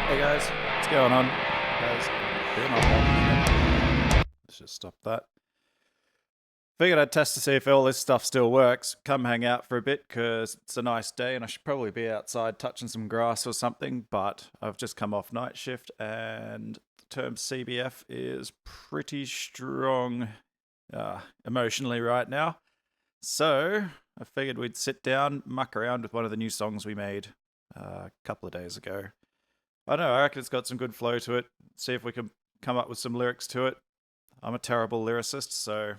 Hey guys, what's going on? Guys, been on 1 minute. Let's just stop that. Figured I'd test to see if all this stuff still works. Come hang out for a bit because it's a nice day and I should probably be outside touching some grass or something, but I've just come off night shift and the term CBF is pretty strong emotionally right now. So I figured we'd sit down, muck around with one of the new songs we made a couple of days ago. I don't know, I reckon it's got some good flow to it. See if we can come up with some lyrics to it. I'm a terrible lyricist, so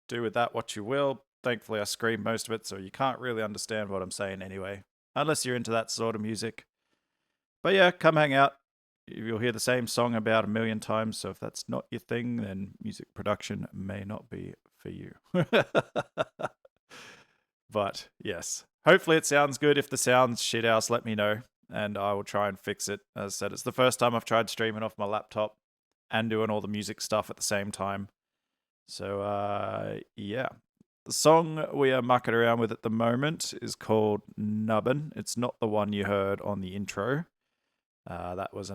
do with that what you will. Thankfully, I scream most of it, so you can't really understand what I'm saying anyway, unless you're into that sort of music. But yeah, come hang out. You'll hear the same song about 1,000,000 times, so if that's not your thing, then music production may not be for you. But yes, hopefully it sounds good. If the sound's shit house, let me know, and I will try and fix it. As I said, it's the first time I've tried streaming off my laptop and doing all the music stuff at the same time. So, yeah. The song we are mucking around with at the moment is called Nubbin. It's not the one you heard on the intro. That was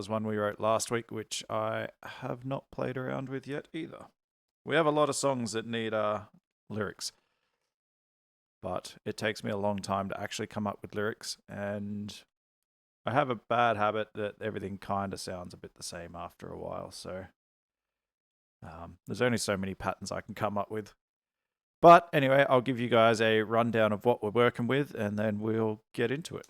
one we wrote last week, which I have not played around with yet either. We have a lot of songs that need lyrics, but it takes me a long time to actually come up with lyrics, and I have a bad habit that everything kind of sounds a bit the same after a while, so there's only so many patterns I can come up with. But anyway, I'll give you guys a rundown of what we're working with, and then we'll get into it.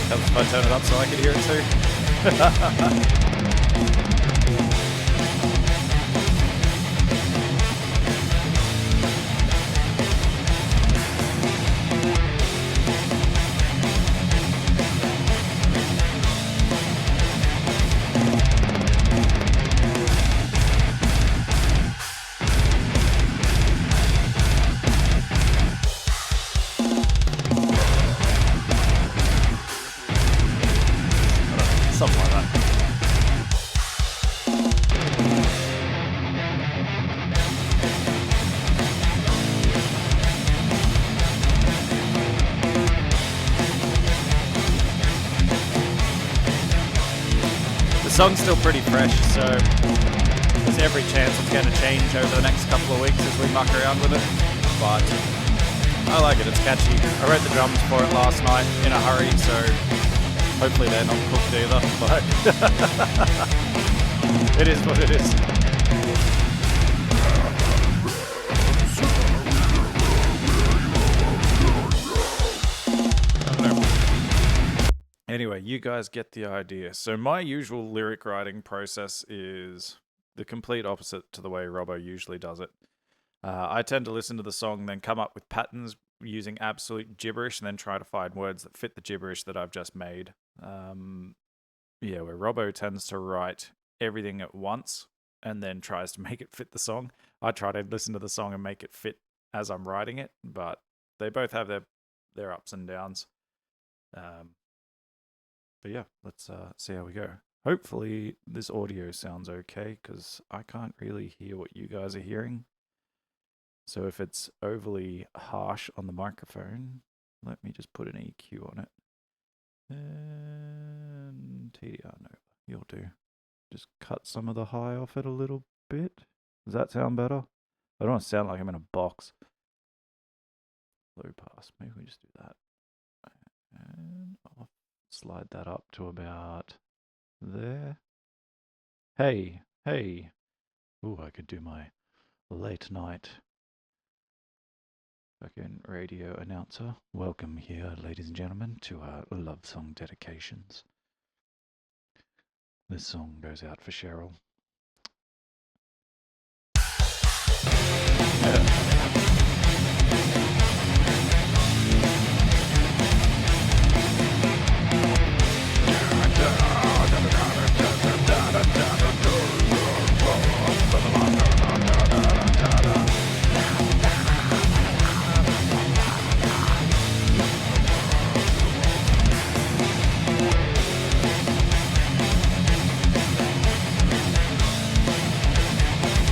Helps if I turn it up so I can hear it too. Something like that. The song's still pretty fresh, so there's every chance it's going to change over the next couple of weeks as we muck around with it. But I like it, it's catchy. I wrote the drums for it last night in a hurry, so hopefully they're not cooked either, but it is what it is. I don't know. Anyway, you guys get the idea. So my usual lyric writing process is the complete opposite to the way Robbo usually does it. I tend to listen to the song, then come up with patterns using absolute gibberish, and then try to find words that fit the gibberish that I've just made. Where Robbo tends to write everything at once and then tries to make it fit the song. I try to listen to the song and make it fit as I'm writing it, but they both have their ups and downs. But yeah, let's see how we go. Hopefully this audio sounds okay, because I can't really hear what you guys are hearing. So if it's overly harsh on the microphone, let me just put an EQ on it. And TDR Nova, you'll do. Just cut some of the high off it a little bit. Does that sound better? I don't want to sound like I'm in a box. Low pass, maybe we just do that. And I'll slide that up to about there. Hey. Ooh, I could do my late night fucking radio announcer. Welcome here, ladies and gentlemen, to our love song dedications. This song goes out for Cheryl.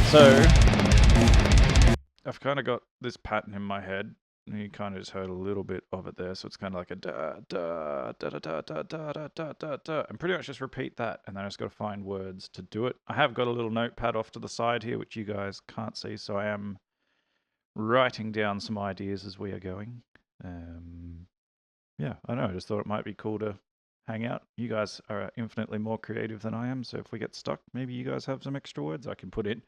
So I've kind of got this pattern in my head. You kind of just heard a little bit of it there, so it's kind of like a da da da da da da da da da da da, and pretty much just repeat that, and then I just got to find words to do it. I have got a little notepad off to the side here, which you guys can't see, so I am writing down some ideas as we are going. Yeah, I know. I just thought it might be cool to hang out. You guys are infinitely more creative than I am, so if we get stuck, maybe you guys have some extra words I can put in.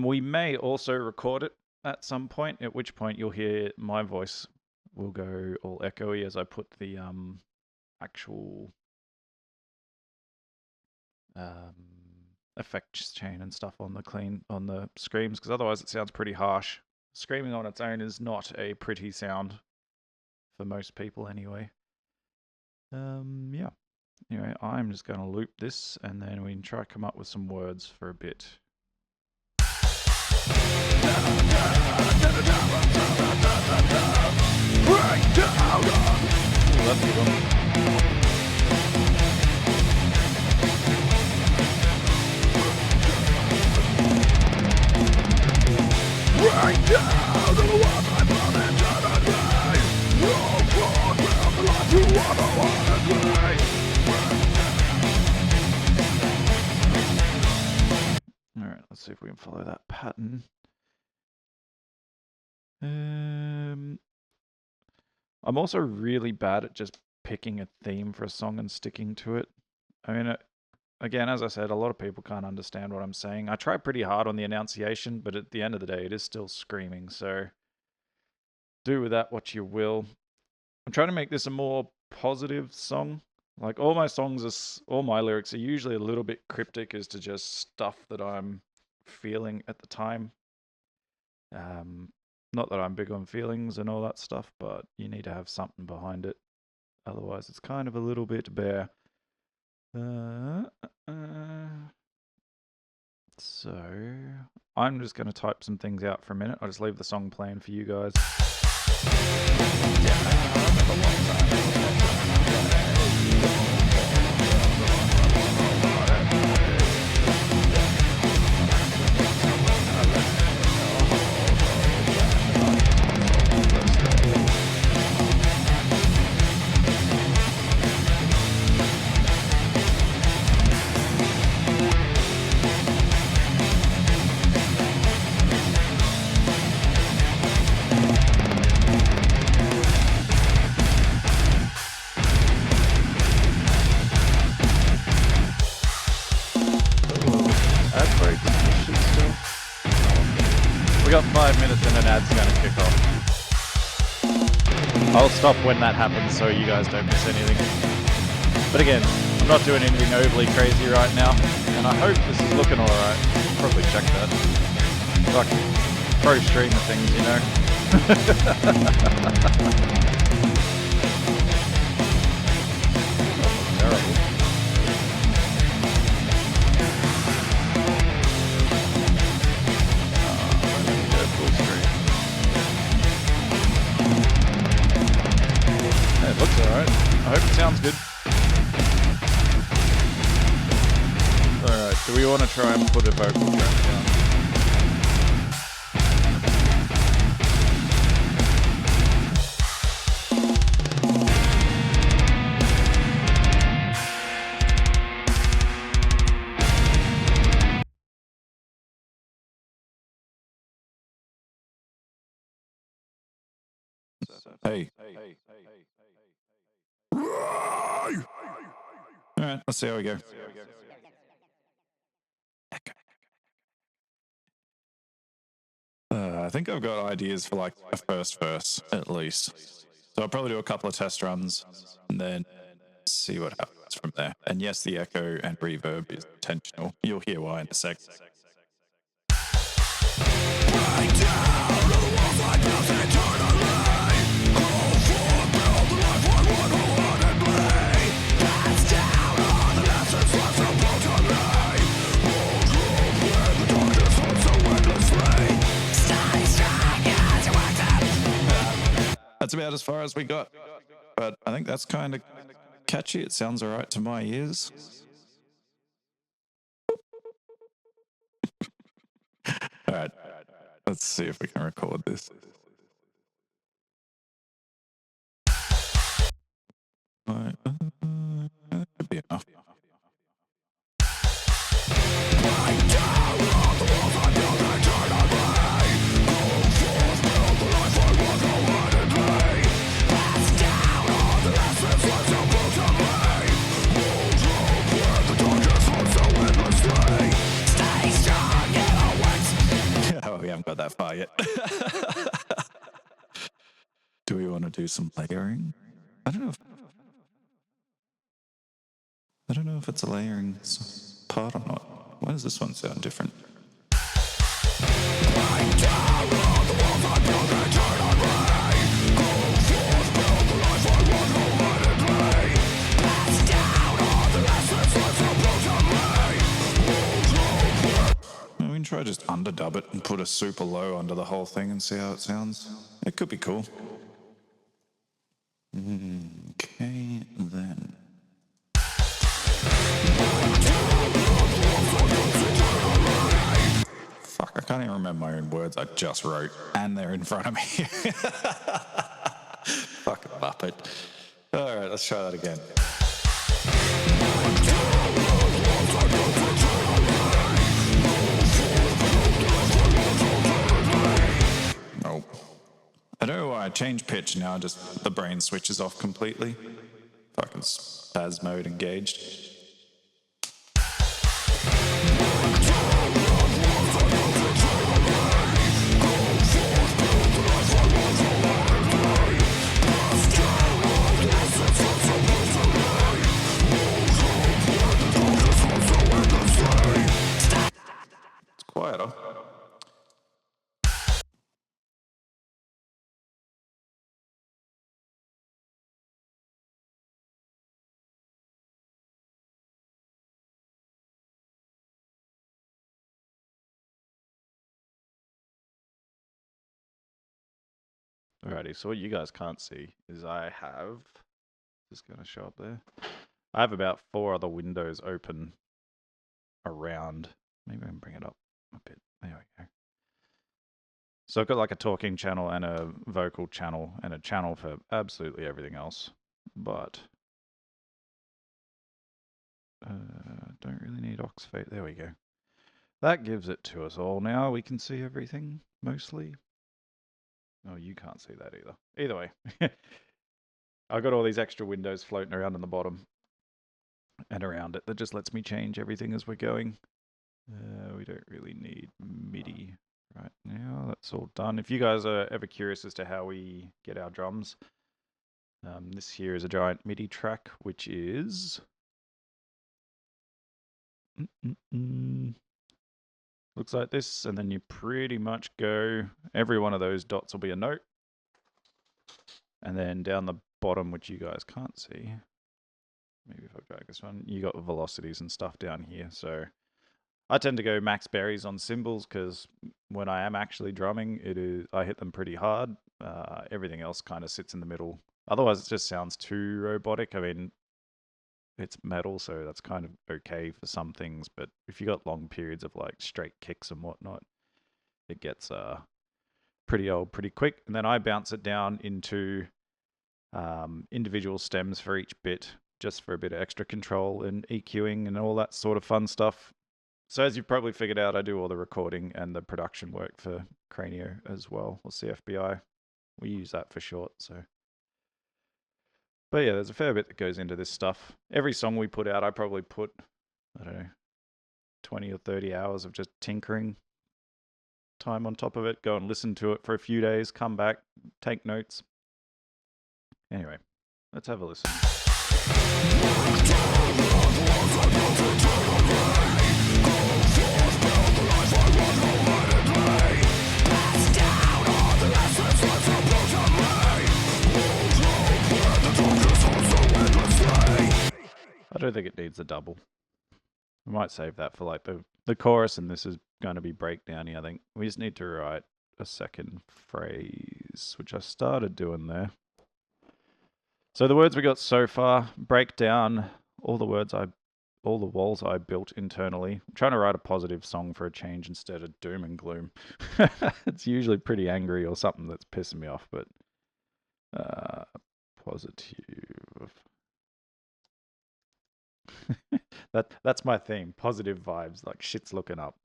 We may also record it at some point, at which point you'll hear my voice will go all echoey as I put the actual effects chain and stuff on the screams, because otherwise it sounds pretty harsh. Screaming on its own is not a pretty sound for most people anyway. Yeah. Anyway, I'm just going to loop this, and then we can try to come up with some words for a bit. That's a good one. Right down to the one I found and turn and play. Roll forward round the line to what I want to play. Alright, let's see if we can follow that pattern. I'm also really bad at just picking a theme for a song and sticking to it. I mean, again, as I said, a lot of people can't understand what I'm saying. I try pretty hard on the enunciation, but at the end of the day, it is still screaming, so do with that what you will. I'm trying to make this a more positive song. Like, all my lyrics are usually a little bit cryptic as to just stuff that I'm feeling at the time. Not that I'm big on feelings and all that stuff, but you need to have something behind it. Otherwise, it's kind of a little bit bare. So, I'm just going to type some things out for a minute. I'll just leave the song playing for you guys. We got 5 minutes and an ad's going to kick off. I'll stop when that happens so you guys don't miss anything. But again, I'm not doing anything overly crazy right now, and I hope this is looking alright. Probably check that. Like pro streamer things, you know. Terrible. It looks alright. I hope it sounds good. Alright, do we want to try and put a vocal track down? Hey. Alright, let's see how we go. I think I've got ideas for like a first verse, at least. So I'll probably do a couple of test runs and then see what happens from there. And yes, the echo and reverb is intentional. You'll hear why in a sec. Right down to the walls I built eternally. Call for build the life I want to want and play. Pass down all the lessons lost so brutally. Won't grow when the darkness haunts so endlessly. Stay strong as you work them. That's about as far as we got. But I think that's kind of catchy. It sounds alright to my ears. Alright, let's see if we can record this. That could be enough. Oh, we haven't got that far yet. Do we want to do some layering? I don't know if it's a layering part or not. Why does this one sound different? We can try just underdub it and put a super low under the whole thing and see how it sounds. It could be cool. Okay, then. Fuck, I can't even remember my own words I just wrote, and they're in front of me. Fucking Muppet. Alright, let's try that again. Nope. I don't know why I change pitch now, just the brain switches off completely. Fucking spaz mode engaged. It's quieter. Alrighty, so what you guys can't see is I have, just going to show up there, I have about 4 other windows open around. Maybe I can bring it up a bit. There we go. So I've got like a talking channel and a vocal channel and a channel for absolutely everything else. But don't really need aux fade. There we go. That gives it to us all now. We can see everything, mostly. Oh, you can't see that either. Either way. I've got all these extra windows floating around in the bottom and around it that just lets me change everything as we're going. We don't really need MIDI right now. That's all done. If you guys are ever curious as to how we get our drums, this here is a giant MIDI track, which is... looks like this, and then you pretty much go... Every one of those dots will be a note. And then down the bottom, which you guys can't see, maybe if I drag this one, you got velocities and stuff down here. So I tend to go max berries on cymbals because when I am actually drumming, I hit them pretty hard. Everything else kind of sits in the middle. Otherwise, it just sounds too robotic. I mean, it's metal, so that's kind of okay for some things. But if you got long periods of like straight kicks and whatnot, it gets pretty old pretty quick. And then I bounce it down into individual stems for each bit, just for a bit of extra control and EQing and all that sort of fun stuff. So as you've probably figured out, I do all the recording and the production work for Cranio as well, or CFBI. We use that for short, so. But yeah, there's a fair bit that goes into this stuff. Every song we put out, I probably put, I don't know, 20 or 30 hours of just tinkering time on top of it. Go and listen to it for a few days, come back, take notes. Anyway, let's have a listen. I don't think it needs a double. I might save that for like the chorus, and this is going to be breakdowny, I think. We just need to write a second phrase, which I started doing there. So the words we got so far, break down all the all the walls I built internally. I'm trying to write a positive song for a change instead of doom and gloom. It's usually pretty angry or something that's pissing me off, but positive. That's my theme. Positive vibes, like shit's looking up.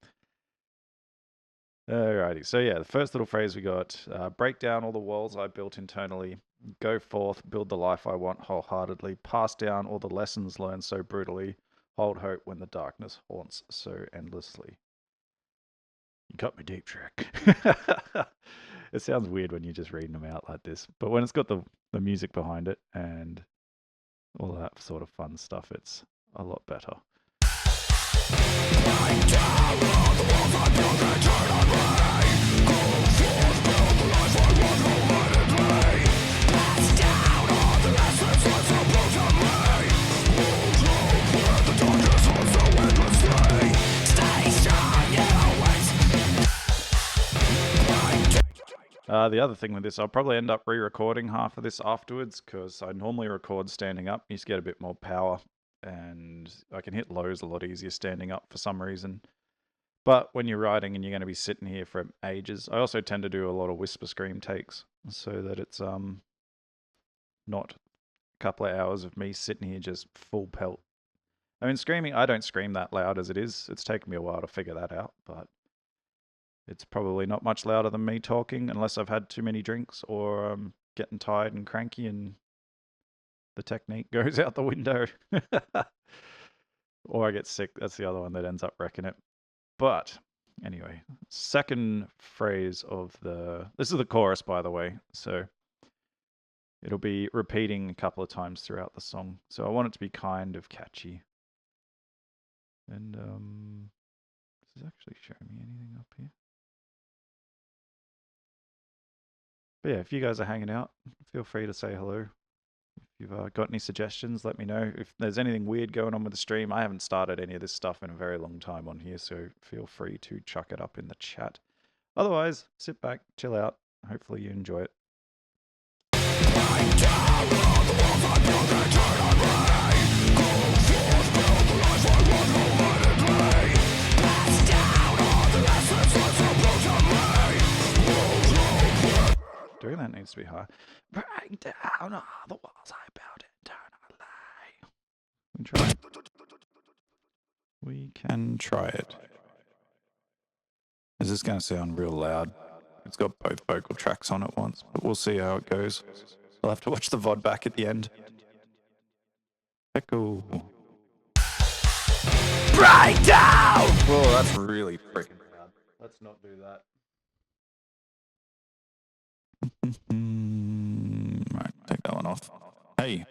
Alrighty, so yeah, the first little phrase we got, break down all the walls I built internally, go forth, build the life I want wholeheartedly, pass down all the lessons learned so brutally, hold hope when the darkness haunts so endlessly. You got me deep, track. It sounds weird when you're just reading them out like this, but when it's got the music behind it and all that sort of fun stuff, it's a lot better. The other thing with this, I'll probably end up re-recording half of this afterwards because I normally record standing up. You just get a bit more power and I can hit lows a lot easier standing up for some reason. But when you're writing and you're going to be sitting here for ages, I also tend to do a lot of whisper scream takes so that it's not a couple of hours of me sitting here just full pelt. I mean, screaming, I don't scream that loud as it is. It's taken me a while to figure that out, but it's probably not much louder than me talking unless I've had too many drinks or I'm getting tired and cranky and the technique goes out the window. Or I get sick. That's the other one that ends up wrecking it. But anyway, second phrase of this is the chorus, by the way. So it'll be repeating a couple of times throughout the song. So I want it to be kind of catchy. And does it actually show me anything up here? But yeah, if you guys are hanging out, feel free to say hello. If you've got any suggestions, let me know. If there's anything weird going on with the stream, I haven't started any of this stuff in a very long time on here, so feel free to chuck it up in the chat. Otherwise, sit back, chill out. Hopefully you enjoy it. Doing that needs to be high. Break down all the walls I built internally. We can try it. Is this going to sound real loud? It's got both vocal tracks on at once, but we'll see how it goes. I'll have to watch the VOD back at the end. Echo. Break down! Whoa, that's really freaking loud. Let's not do that. Right, take that one off. Hey.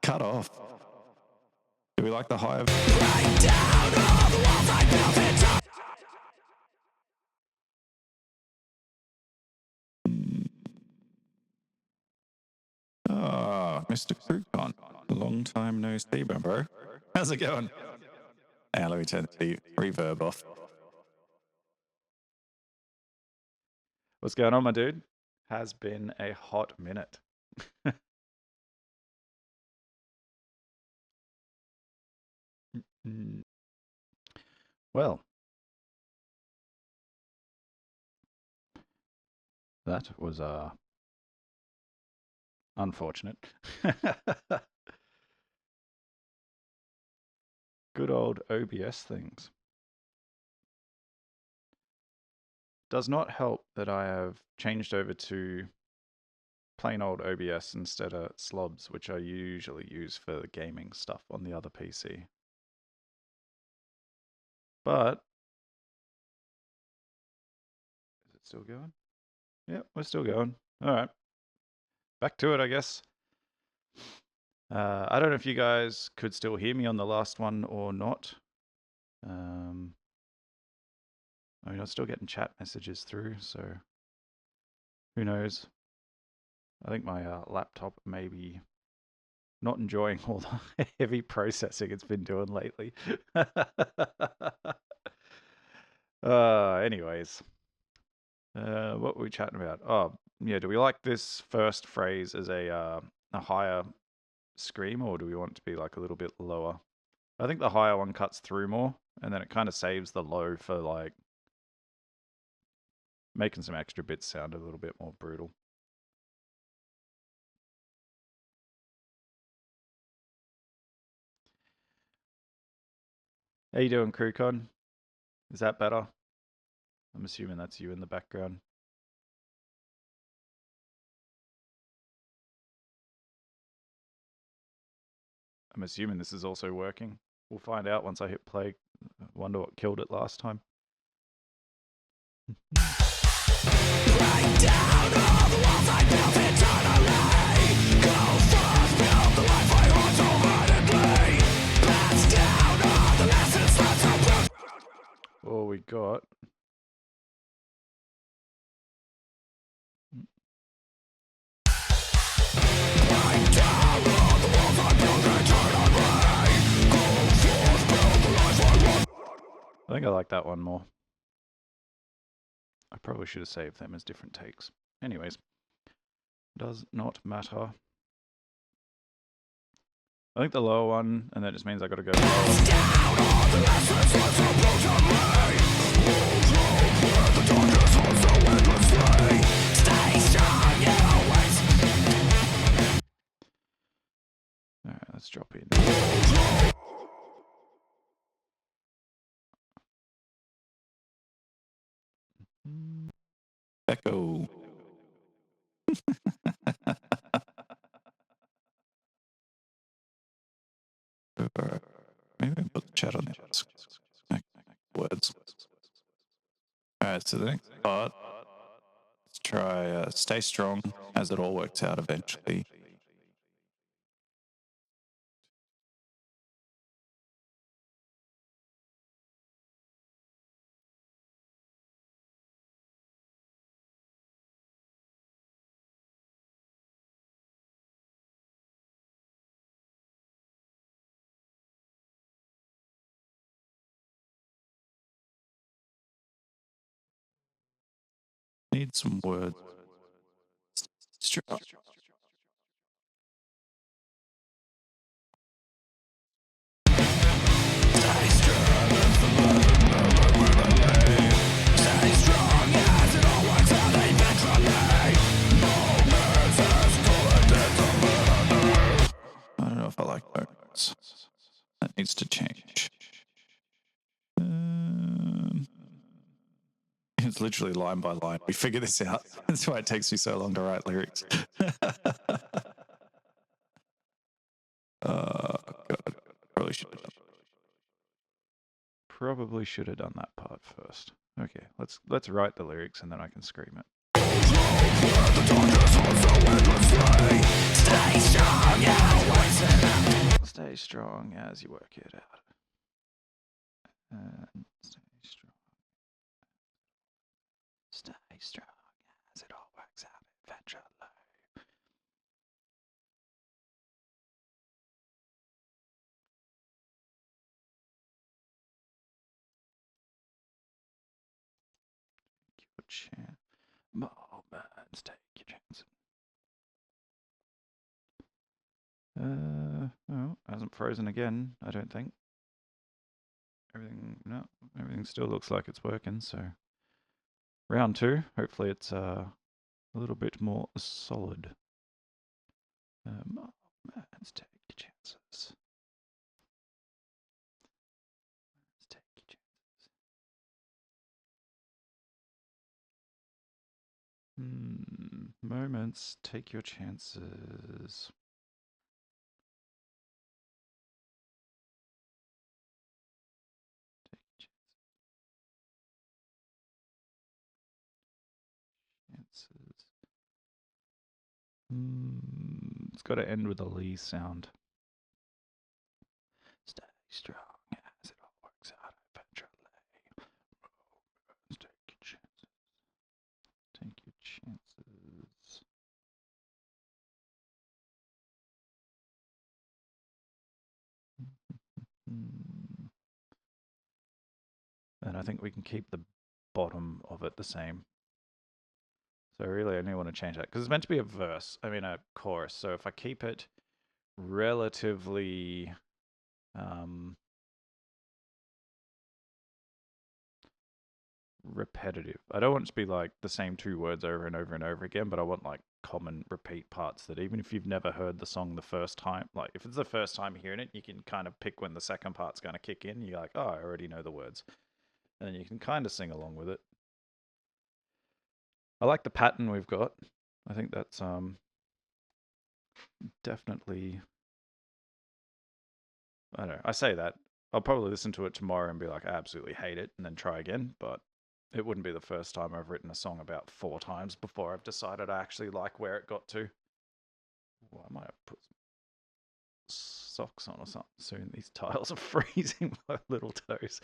Cut off. Do we like the high of... Break down all the walls I built into... Oh, Mr. Crouton. Long time no see, bro. How's it going? Let me turn the reverb off. What's going on, my dude? Has been a hot minute. Well, that was unfortunate. Good old OBS things. Does not help that I have changed over to plain old OBS instead of slobs, which I usually use for the gaming stuff on the other PC. But is it still going? Yep, we're still going. All right. Back to it, I guess. I don't know if you guys could still hear me on the last one or not. I mean, I'm still getting chat messages through, so who knows? I think my laptop may be not enjoying all the heavy processing it's been doing lately. Anyways, what were we chatting about? Oh, yeah. Do we like this first phrase as a higher scream, or do we want it to be like a little bit lower? I think the higher one cuts through more, and then it kind of saves the low for like making some extra bits sound a little bit more brutal. How you doing, CrewCon? Is that better? I'm assuming that's you in the background. I'm assuming this is also working. We'll find out once I hit play. I wonder what killed it last time. Break down all the walls I built eternally. Go forth, build the life I wholeheartedly. Pass down all the lessons left so brutal. All we got. Break down all the walls I built eternally. Go forth, build the life I want. I think I like that one more. I probably should have saved them as different takes. Anyways, does not matter. I think the lower one, and that just means I gotta go Alright, let's drop in. Echo. Maybe I'll put the chat on there. Words. Alright, so the next part, let's try stay strong as it all works out eventually. Need some words. Strong. I don't know if I like those. That needs to change. It's literally line by line. We figure this out. That's why it takes me so long to write lyrics. God. Probably should have done that part first. Okay, let's write the lyrics and then I can scream it. Stay strong as you work it out. And stay strong. Stay strong as it all works out eventually. Take your chance. Moments, take your chance. Oh, hasn't frozen again, I don't think. Everything still looks like it's working, so round 2, hopefully it's a little bit more solid. Let's take your chances. Let's take your chances. Moments, take your chances. Chances. It's got to end with a Lee sound. strong as it all works out eventually. Take your chances. Take your chances. And I think we can keep the bottom of it the same. So really I only want to change that because it's meant to be a verse, a chorus. So if I keep it relatively repetitive. I don't want it to be like the same two words over and over and over again, but I want like common repeat parts that even if you've never heard the song the first time, like if it's the first time hearing it, you can kind of pick when the second part's going to kick in. You're like, oh, I already know the words. And you can kind of sing along with it. I like the pattern we've got. I think that's definitely, I don't know. I say that. I'll probably listen to it tomorrow and be like, I absolutely hate it, and then try again. But it wouldn't be the first time I've written a song about 4 times before I've decided I actually like where it got to. Well, I might have put some socks on or something soon. These tiles are freezing my little toes.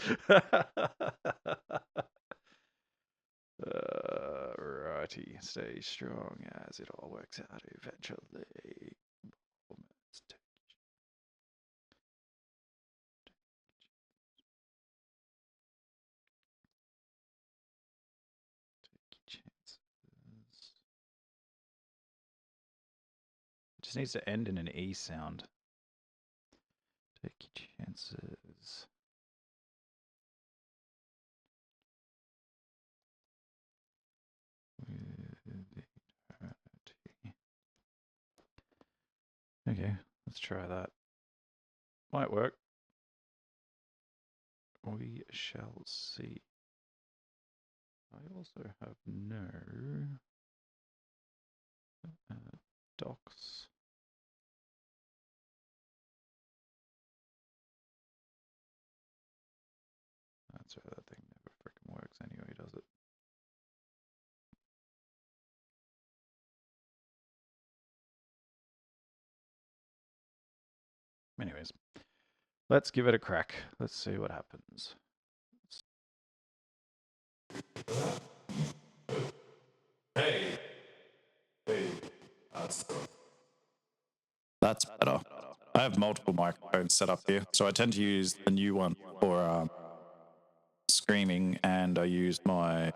Righty, stay strong as it all works out eventually. It just needs to end in an E sound. Take your chances. Okay, let's try that. Might work. We shall see. I also have no docs. That's why that thing never freaking works anyway, does it? Anyways, let's give it a crack. Let's see what happens. Hey. That's better. I have multiple microphones set up here, so I tend to use the new one for screaming, and I use my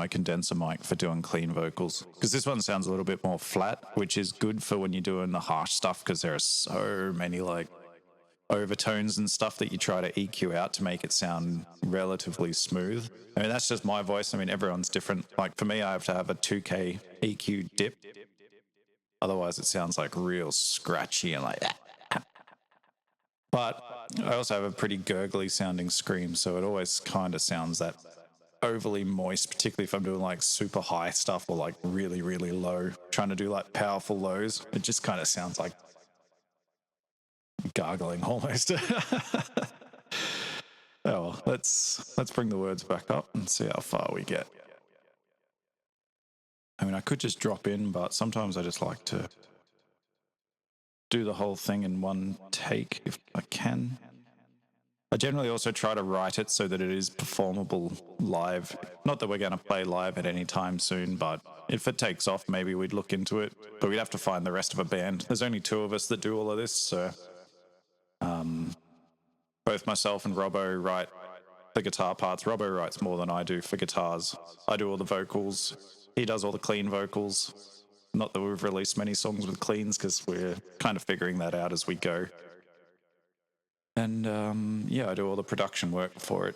condenser mic for doing clean vocals, because this one sounds a little bit more flat, which is good for when you're doing the harsh stuff, because there are so many like overtones and stuff that you try to EQ out to make it sound relatively smooth. I mean, that's just my voice. I mean, everyone's different. Like for me, I have to have a 2K EQ dip. Otherwise, it sounds like real scratchy and like that. But I also have a pretty gurgly sounding scream, so it always kind of sounds that overly moist, particularly if I'm doing like super high stuff or like really, really low, trying to do like powerful lows. It just kind of sounds like gargling almost. Oh well, let's bring the words back up and see how far we get. I mean, I could just drop in, but sometimes I just like to do the whole thing in one take if I can. I generally also try to write it so that it is performable live. Not that we're going to play live at any time soon, but if it takes off, maybe we'd look into it. But we'd have to find the rest of a band. There's only 2 of us that do all of this, so both myself and Robbo write the guitar parts. Robbo writes more than I do for guitars. I do all the vocals. He does all the clean vocals. Not that we've released many songs with cleans, because we're kind of figuring that out as we go. And I do all the production work for it.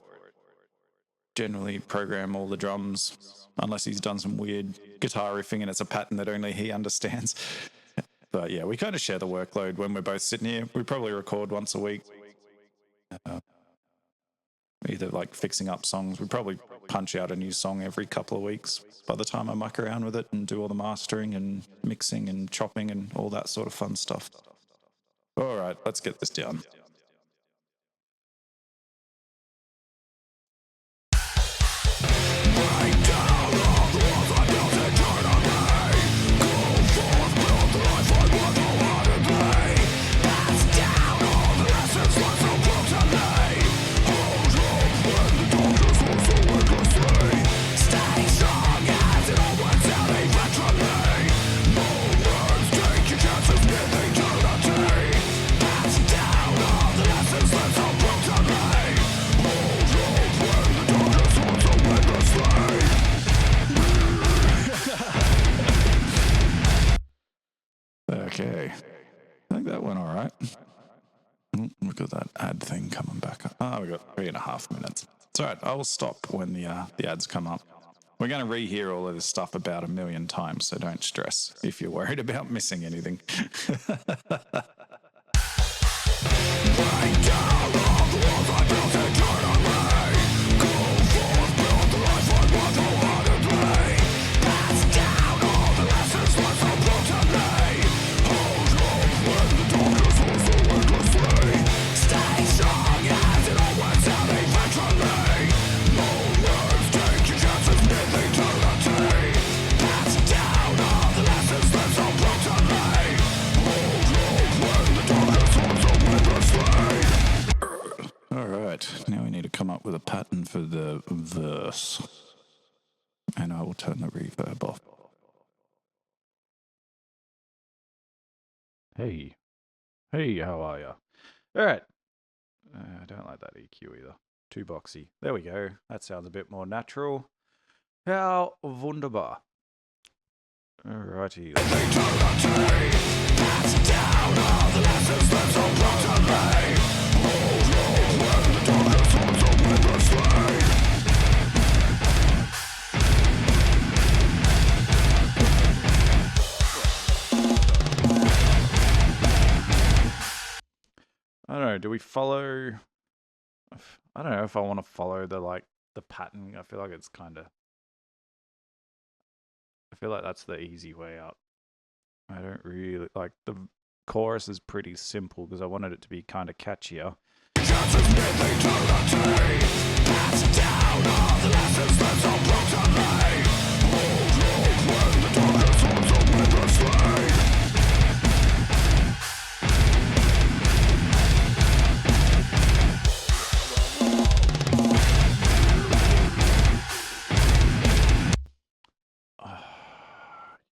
Generally program all the drums, unless he's done some weird guitar riffing and it's a pattern that only he understands. But yeah, we kind of share the workload when we're both sitting here. We probably record once a week. Either like fixing up songs. We probably punch out a new song every couple of weeks by the time I muck around with it and do all the mastering and mixing and chopping and all that sort of fun stuff. All right, let's get this down. I think that went all right. Look at that ad thing coming back up. Oh, we got 3.5 minutes. It's all right. I will stop when the ads come up. We're going to rehear all of this stuff about 1 million times, so don't stress if you're worried about missing anything. All right, now we need to come up with a pattern for the verse. And I will turn the reverb off. Hey. Hey, how are ya? All right. I don't like that EQ either. Too boxy. There we go. That sounds a bit more natural. How wunderbar. Alrighty. I don't know, do we follow... I don't know if I want to follow the pattern. I feel like it's kind of... I feel like that's the easy way out. I don't really... Like, the chorus is pretty simple because I wanted it to be kind of catchier.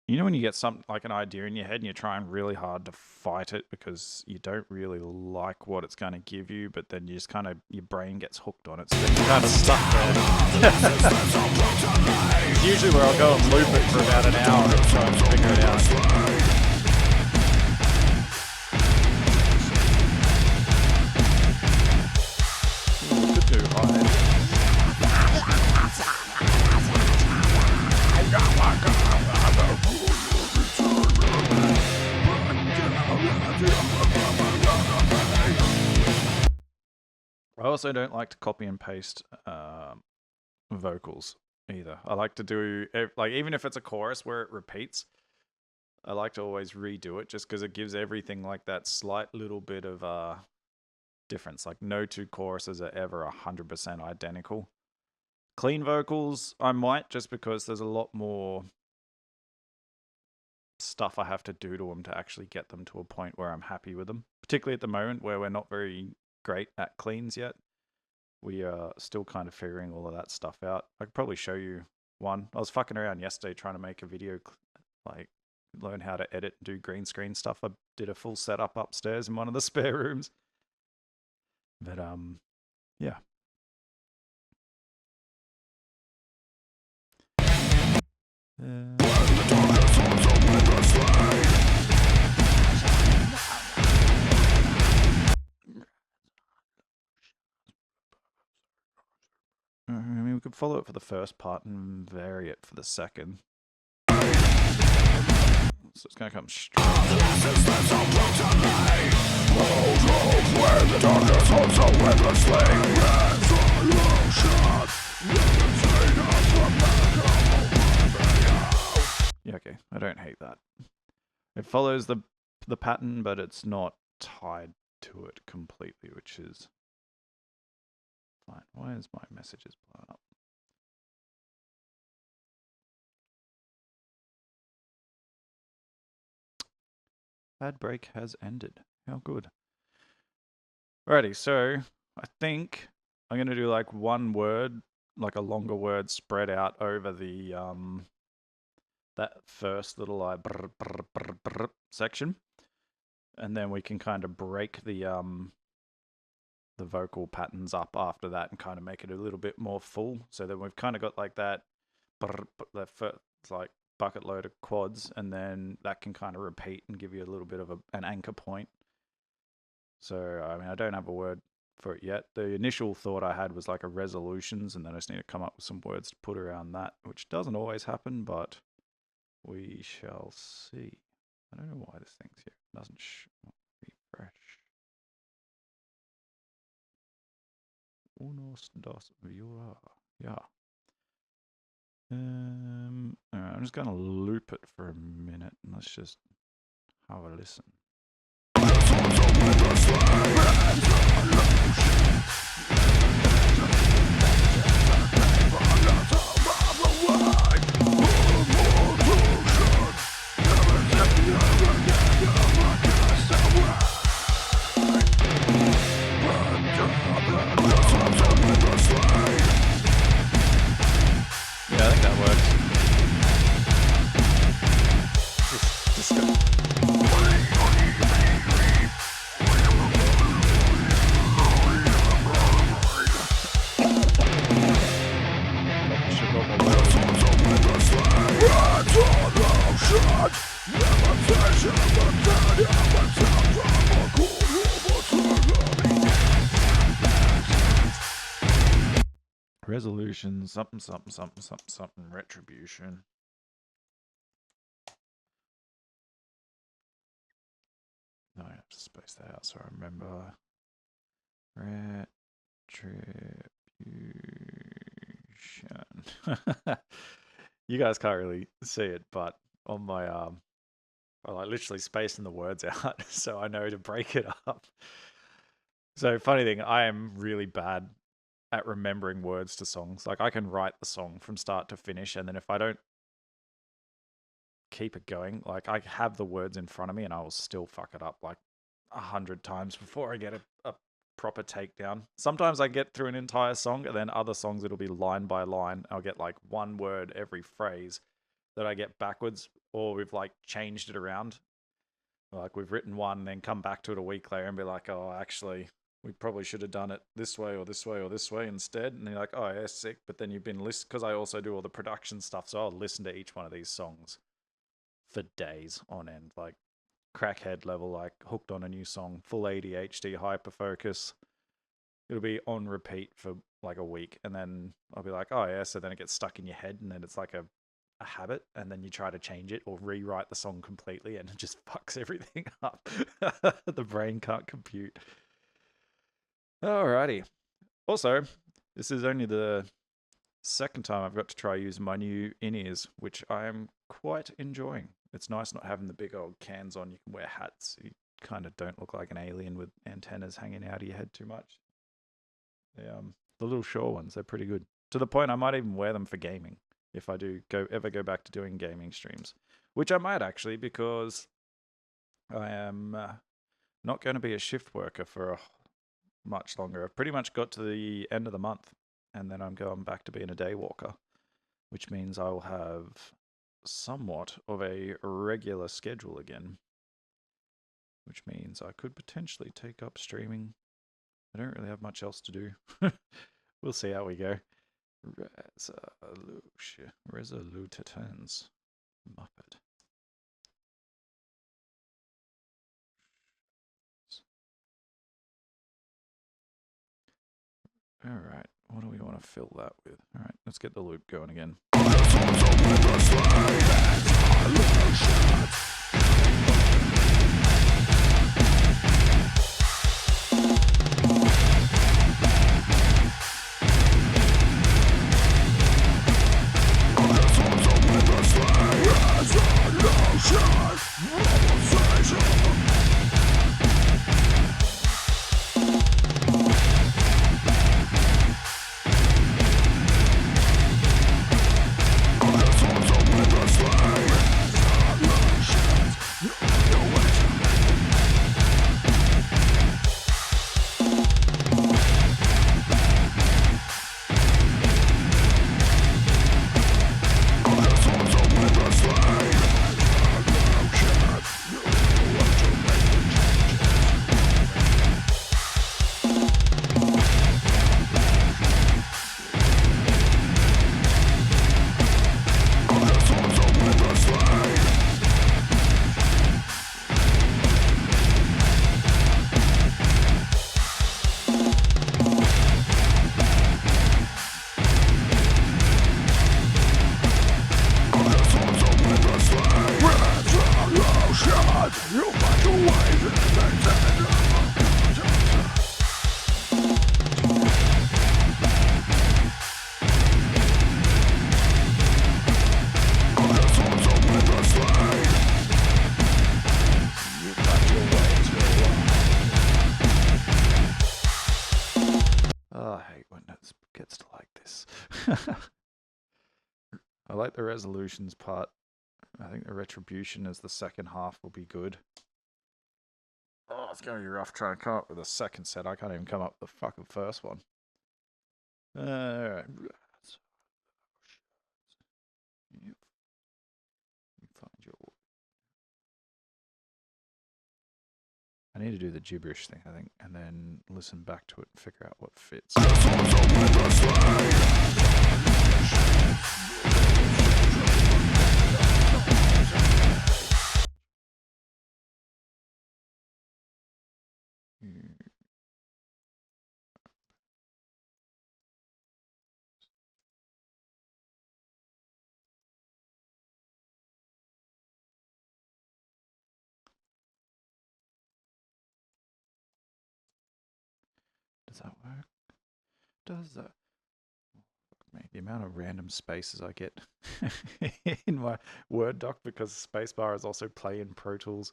You know when you get something like an idea in your head and you're trying really hard to fight it because you don't really like what it's going to give you, but then you just kind of, your brain gets hooked on it, so then you're kind of stuck there. It's usually where I'll go and loop it for about an hour and try and figure it out. I also don't like to copy and paste vocals either. I like to do, like, even if it's a chorus where it repeats, I like to always redo it just because it gives everything like that slight little bit of difference. Like, no two choruses are ever 100% identical. Clean vocals, I might, just because there's a lot more stuff I have to do to them to actually get them to a point where I'm happy with them. Particularly at the moment where we're not very great at cleans yet. We are still kind of figuring all of that stuff out. I could probably show you one. I was fucking around yesterday trying to make a video, like, learn how to edit and do green screen stuff. I did a full setup upstairs in one of the spare rooms. But, yeah. I mean, we could follow it for the first part and vary it for the second. So it's going to come straight. Yeah, okay. I don't hate that. It follows the pattern, but it's not tied to it completely, which is fine. Why is my messages blowing up? Ad break has ended. How good. Alrighty, so I think I'm going to do like one word, like a longer word spread out over the that first little like brr, brr, brr, brr section, and then we can kind of break the vocal patterns up after that and kind of make it a little bit more full. So then we've kind of got like that, brr, the first, like bucket load of quads, and then that can kind of repeat and give you a little bit of an anchor point. So, I mean, I don't have a word for it yet. The initial thought I had was like a resolutions, and then I just need to come up with some words to put around that, which doesn't always happen, but we shall see. I don't know why this thing's here. It doesn't refresh. Unos, dos, viola. Yeah. Alright, I'm just going to loop it for a minute and let's just have a listen. Yeah, I think that works. Just go. Resolution, something, retribution. No, I have to space that out so I remember. Retribution. You guys can't really see it, but on my I like literally spacing the words out so I know to break it up. So funny thing, I am really bad at remembering words to songs. Like I can write the song from start to finish, and then if I don't keep it going, like I have the words in front of me and I will still fuck it up like 100 times before I get a proper takedown. Sometimes I get through an entire song, and then other songs it'll be line by line. I'll get like one word every phrase that I get backwards, or we've like changed it around. Like we've written one, then come back to it a week later and be like, oh, actually, we probably should have done it this way or this way or this way instead. And you're like, oh, yeah, sick. But then you've been listening, because I also do all the production stuff, so I'll listen to each one of these songs for days on end, like crackhead level, like hooked on a new song, full ADHD, hyper focus. It'll be on repeat for like a week, and then I'll be like, oh yeah, so then it gets stuck in your head, and then it's like a habit, and then you try to change it or rewrite the song completely, and it just fucks everything up. The brain can't compute. Alrighty. Also, this is only the second time I've got to try using my new in-ears, which I am quite enjoying. It's nice not having the big old cans on. You can wear hats. You kind of don't look like an alien with antennas hanging out of your head too much. The little Shure ones, they're pretty good. To the point I might even wear them for gaming if I do ever go back to doing gaming streams, which I might actually, because I am not going to be a shift worker for much longer. I've pretty much got to the end of the month, and then I'm going back to being a day walker, which means I will have somewhat of a regular schedule again, which means I could potentially take up streaming. I don't really have much else to do. We'll see how we go. Resolutitans. Muppet. Alright, what do we want to fill that with? Alright, let's get the loop going again. hate when it gets to like this. I like the resolutions part. I think the retribution as the second half will be good. Oh, it's going to be rough trying to come up with a second set. I can't even come up with the fucking first one. Alright. You find your... I need to do the gibberish thing, I think, and then listen back to it and figure out what fits. Does that work? Does that? Mate, the amount of random spaces I get in my Word doc because spacebar is also play in Pro Tools.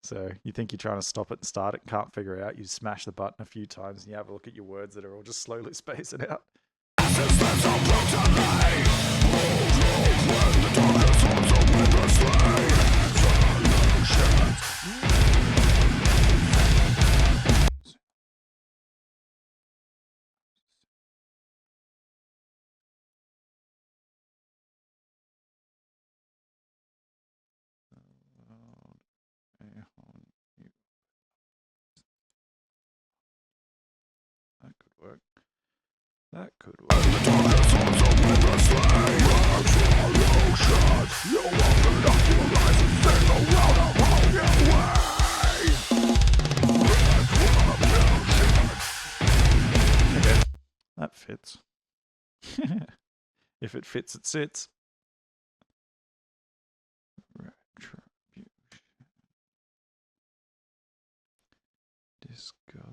So you think you're trying to stop it and start it, can't figure it out. You smash the button a few times and you have a look at your words that are all just slowly spacing out. That could work. That could work. Okay, that fits. If it fits, it sits. Retribution. Discard.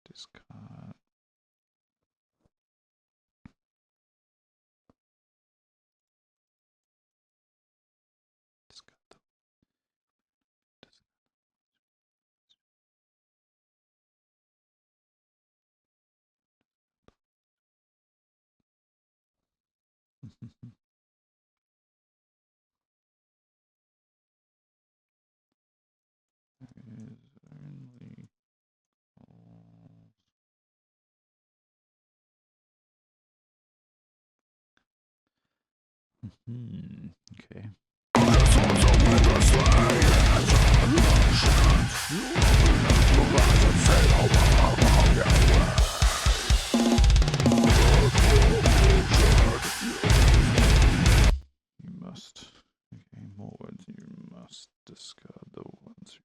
Discard. Discard. Okay. You must. Okay, more words. You must discard the ones.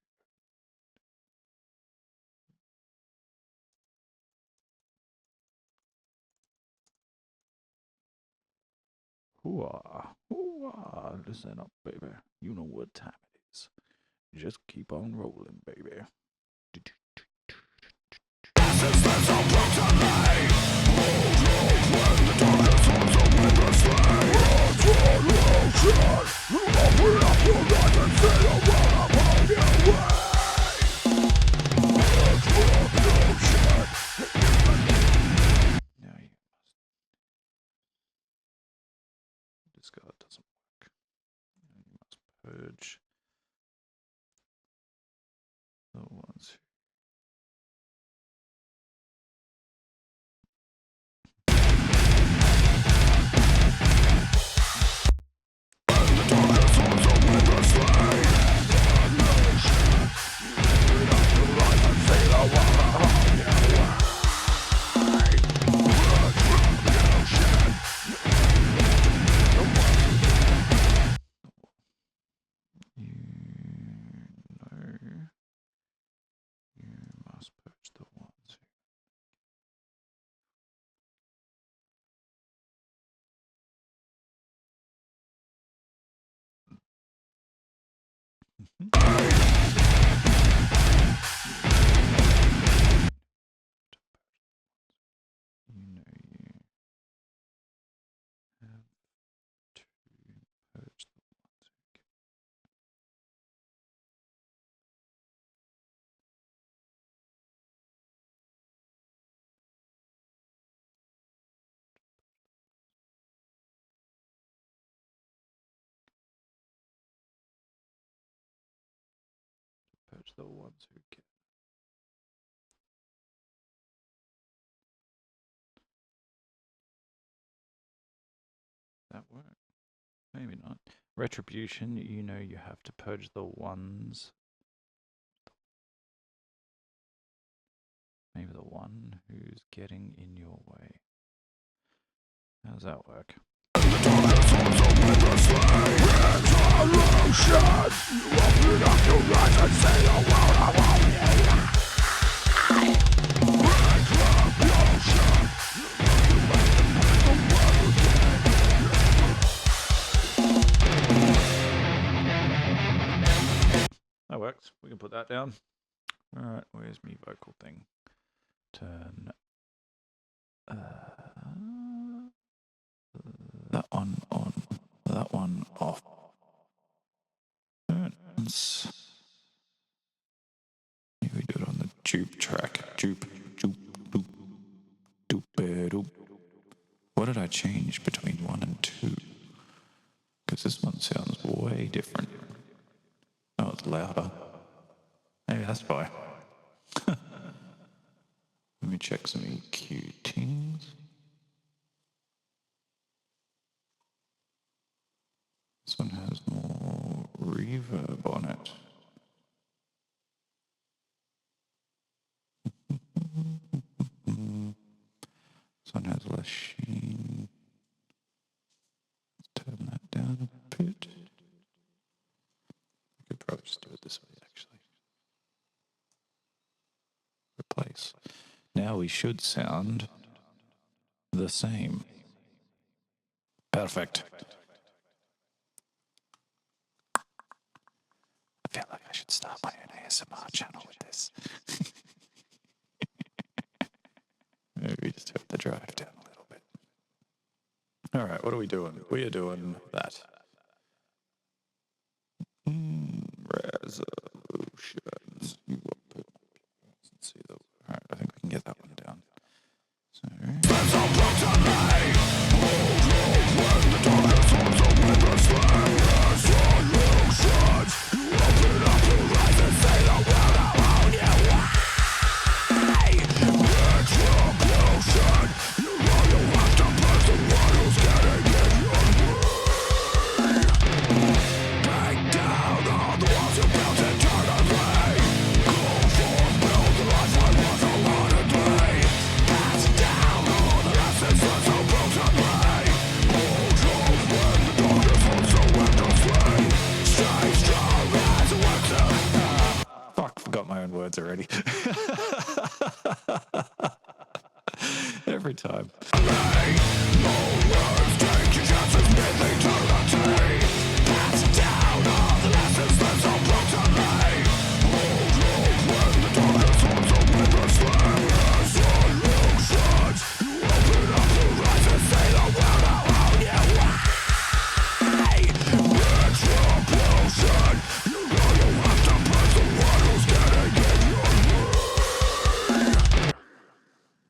Hooah, hooah, listen up, baby. You know what time it is. Just keep on rolling, baby. Now you must discard doesn't work. Now you must purge the ones who you must purge the ones who. You know you have to purge the ones who Purge the ones who get. That work? Maybe not. Retribution, you know you have to purge the ones. Maybe the one who's getting in your way. How does that work? That works. We can put that down. Alright, where's me vocal thing? Turn That one on, that one off. Turns. Maybe we do it on the dupe track. Dupe, dupe, dupe, dupe, dupe. What did I change between 1 and 2? Because this one sounds way different. Oh, it's louder. Maybe that's why. Let me check some EQ things. This one has more reverb on it. This one has less sheen. Let's turn that down a bit. I could probably just do it this way, actually. Replace. Now we should sound the same. Perfect. I feel like I should start my own ASMR channel with this. Maybe just turn the drive down a little bit. All right, what are we doing? We are doing that. Resolutions. Let's see. All right, I think we can get that one down. So. Forgot my own words already. Every time.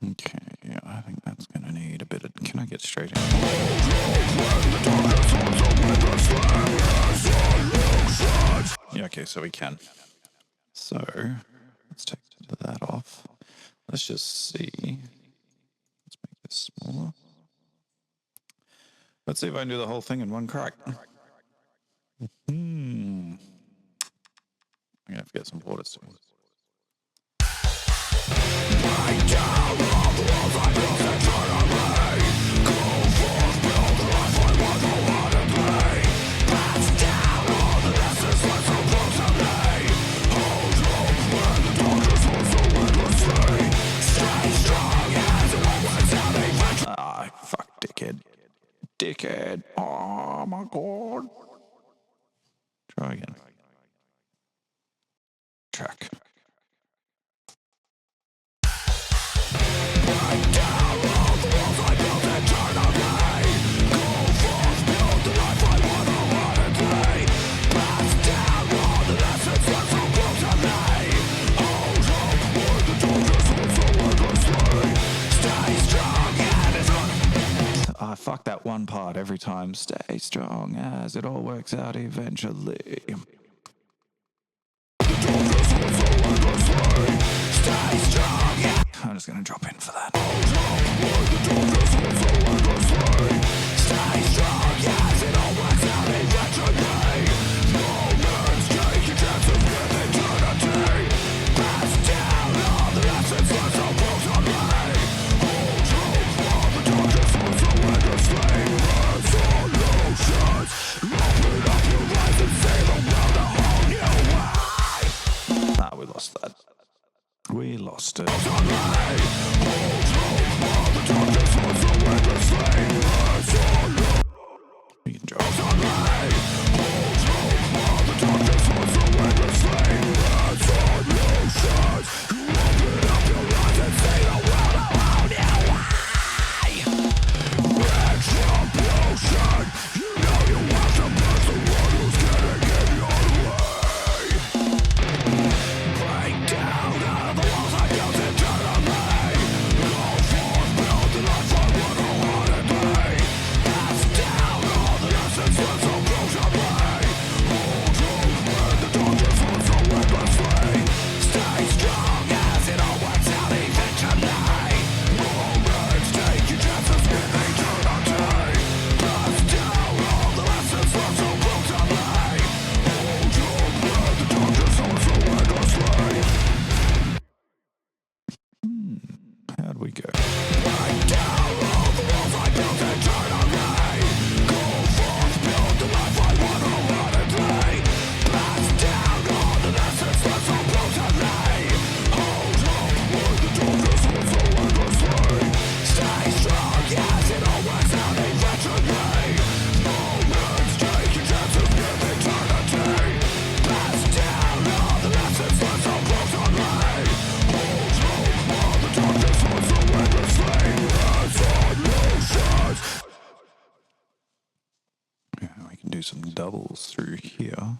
Okay, yeah, I think that's gonna need a bit of. Can I get straight in? Yeah, okay, so we can. So let's take that off. Let's just see. Let's make this smaller. Let's see if I can do the whole thing in one crack. I'm gonna have to get some water soon. Ah, fuck, dickhead. Dickhead. Oh my god. Try again. Track. I fuck that one part every time. Stay strong as it all works out eventually. I'm just going to drop in for that. Nah, we lost that. We lost it. We can drop. How'd we go? Yeah, we can do some doubles through here.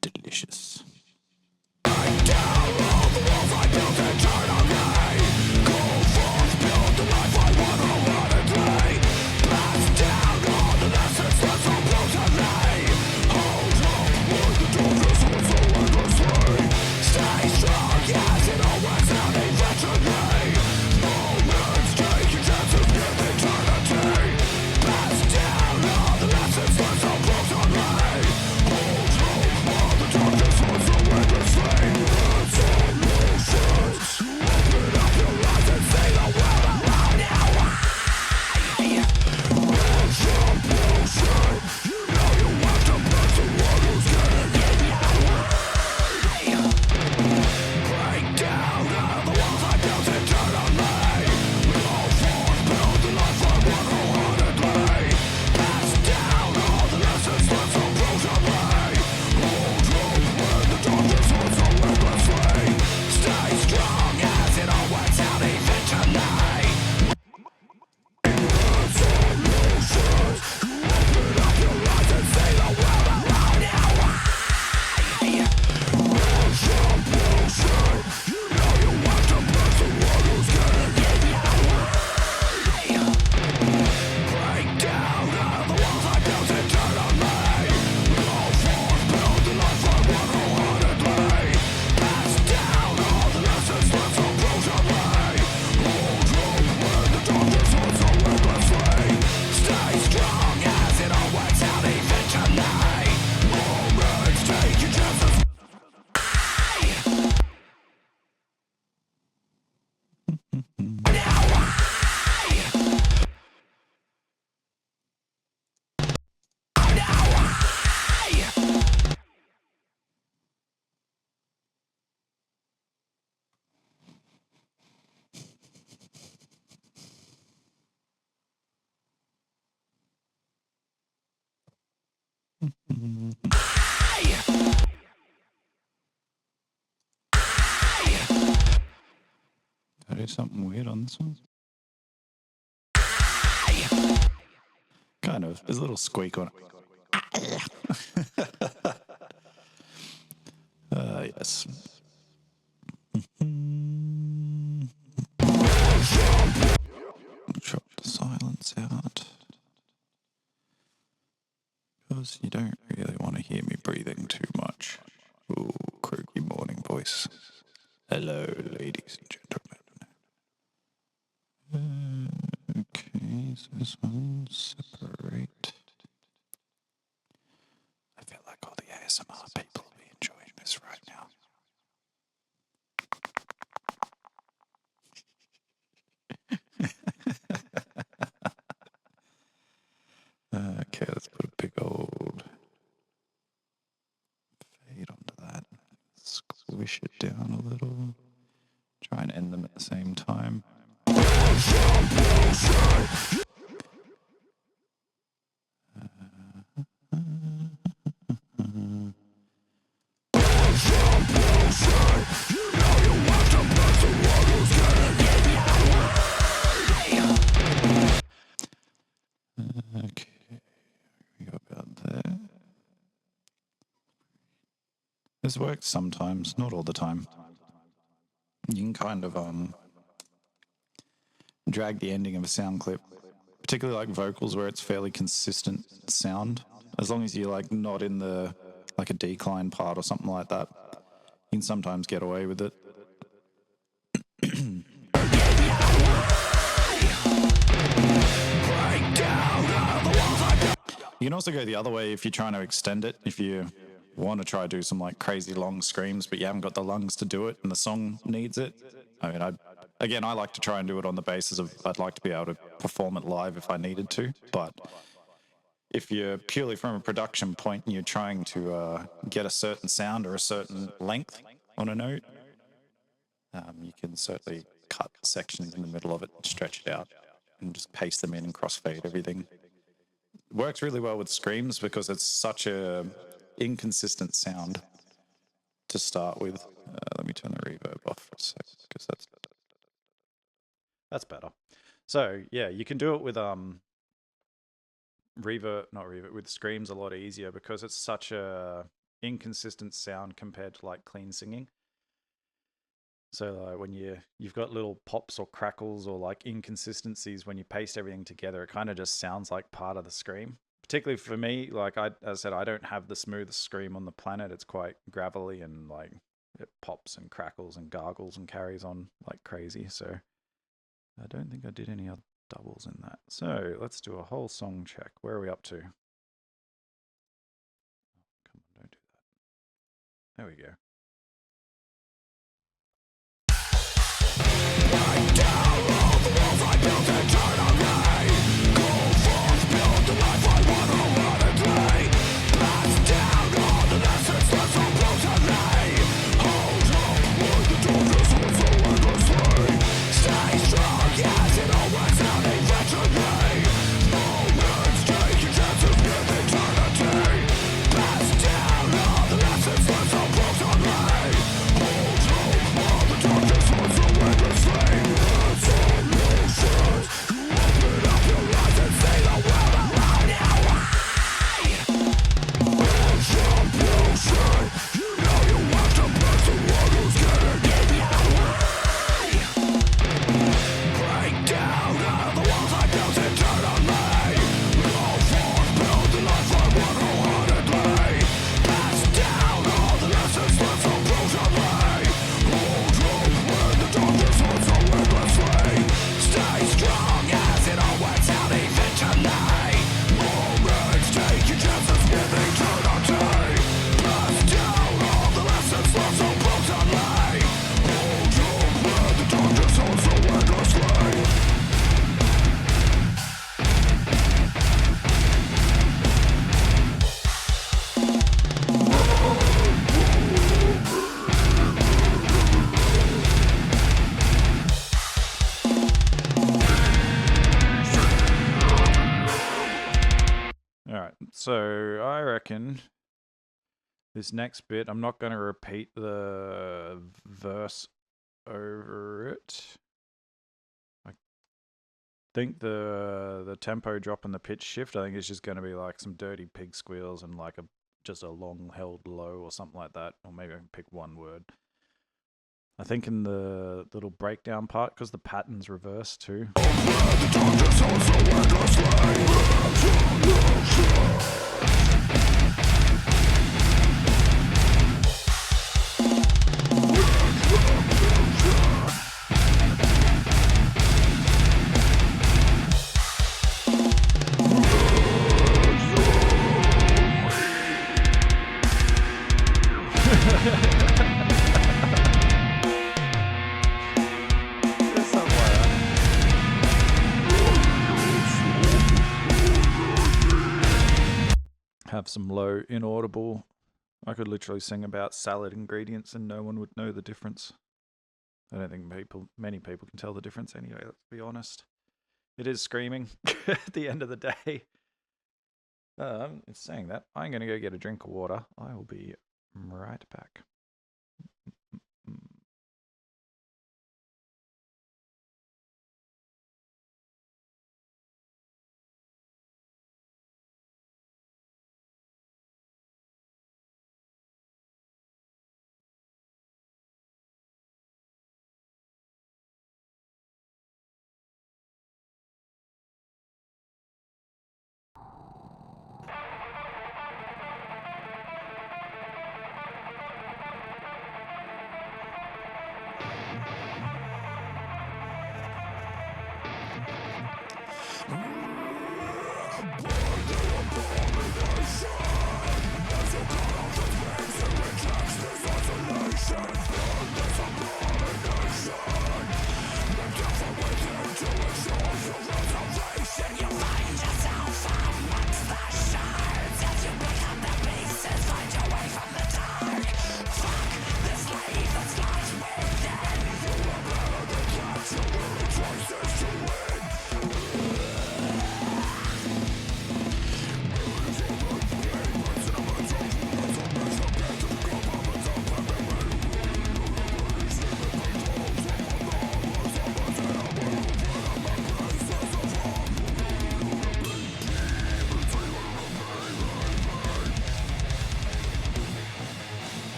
Delicious. Did I do something weird on this one? Kind of. There's a little squeak on it. Yes. Chop the silence out. Because you don't really want to hear me breathing too much. Ooh, croaky morning voice. Hello, ladies and gentlemen. Okay, so this one's separate. I feel like all the ASMR people will be enjoying this right now. Okay, let's put a big old fade onto that. Squish it down a little. Try and end them at the same time. Okay, we go about there. This works sometimes, not all the time. You can kind of drag the ending of a sound clip, particularly like vocals where it's fairly consistent sound. As long as you're like not in the like a decline part or something like that, you can sometimes get away with it. You can also go the other way if you're trying to extend it. If you want to try to do some like crazy long screams, but you haven't got the lungs to do it and the song needs it. I mean, I like to try and do it on the basis of I'd like to be able to perform it live if I needed to. But if you're purely from a production point and you're trying to get a certain sound or a certain length on a note, you can certainly cut sections in the middle of it and stretch it out and just paste them in and crossfade everything. It works really well with screams because it's such a inconsistent sound to start with. Let me turn the reverb off for a sec because That's better. So yeah, you can do it with with screams a lot easier because it's such a inconsistent sound compared to like clean singing. So like when you've got little pops or crackles or like inconsistencies when you paste everything together, it kind of just sounds like part of the scream. Particularly for me, like as I said, I don't have the smoothest scream on the planet. It's quite gravelly and like it pops and crackles and gargles and carries on like crazy. So I don't think I did any other doubles in that. So let's do a whole song check. Where are we up to? Come on, don't do that. There we go. So I reckon this next bit, I'm not going to repeat the verse over it. think the tempo drop and the pitch shift, I think it's just going to be like some dirty pig squeals and like just a long held low or something like that. Or maybe I can pick one word. I think in the little breakdown part, because the pattern's reversed too. Have some low inaudible. I could literally sing about salad ingredients and no one would know the difference. I don't think many people can tell the difference anyway, let's be honest. It is screaming at the end of the day. It's saying that. I'm going to go get a drink of water. I will be right back.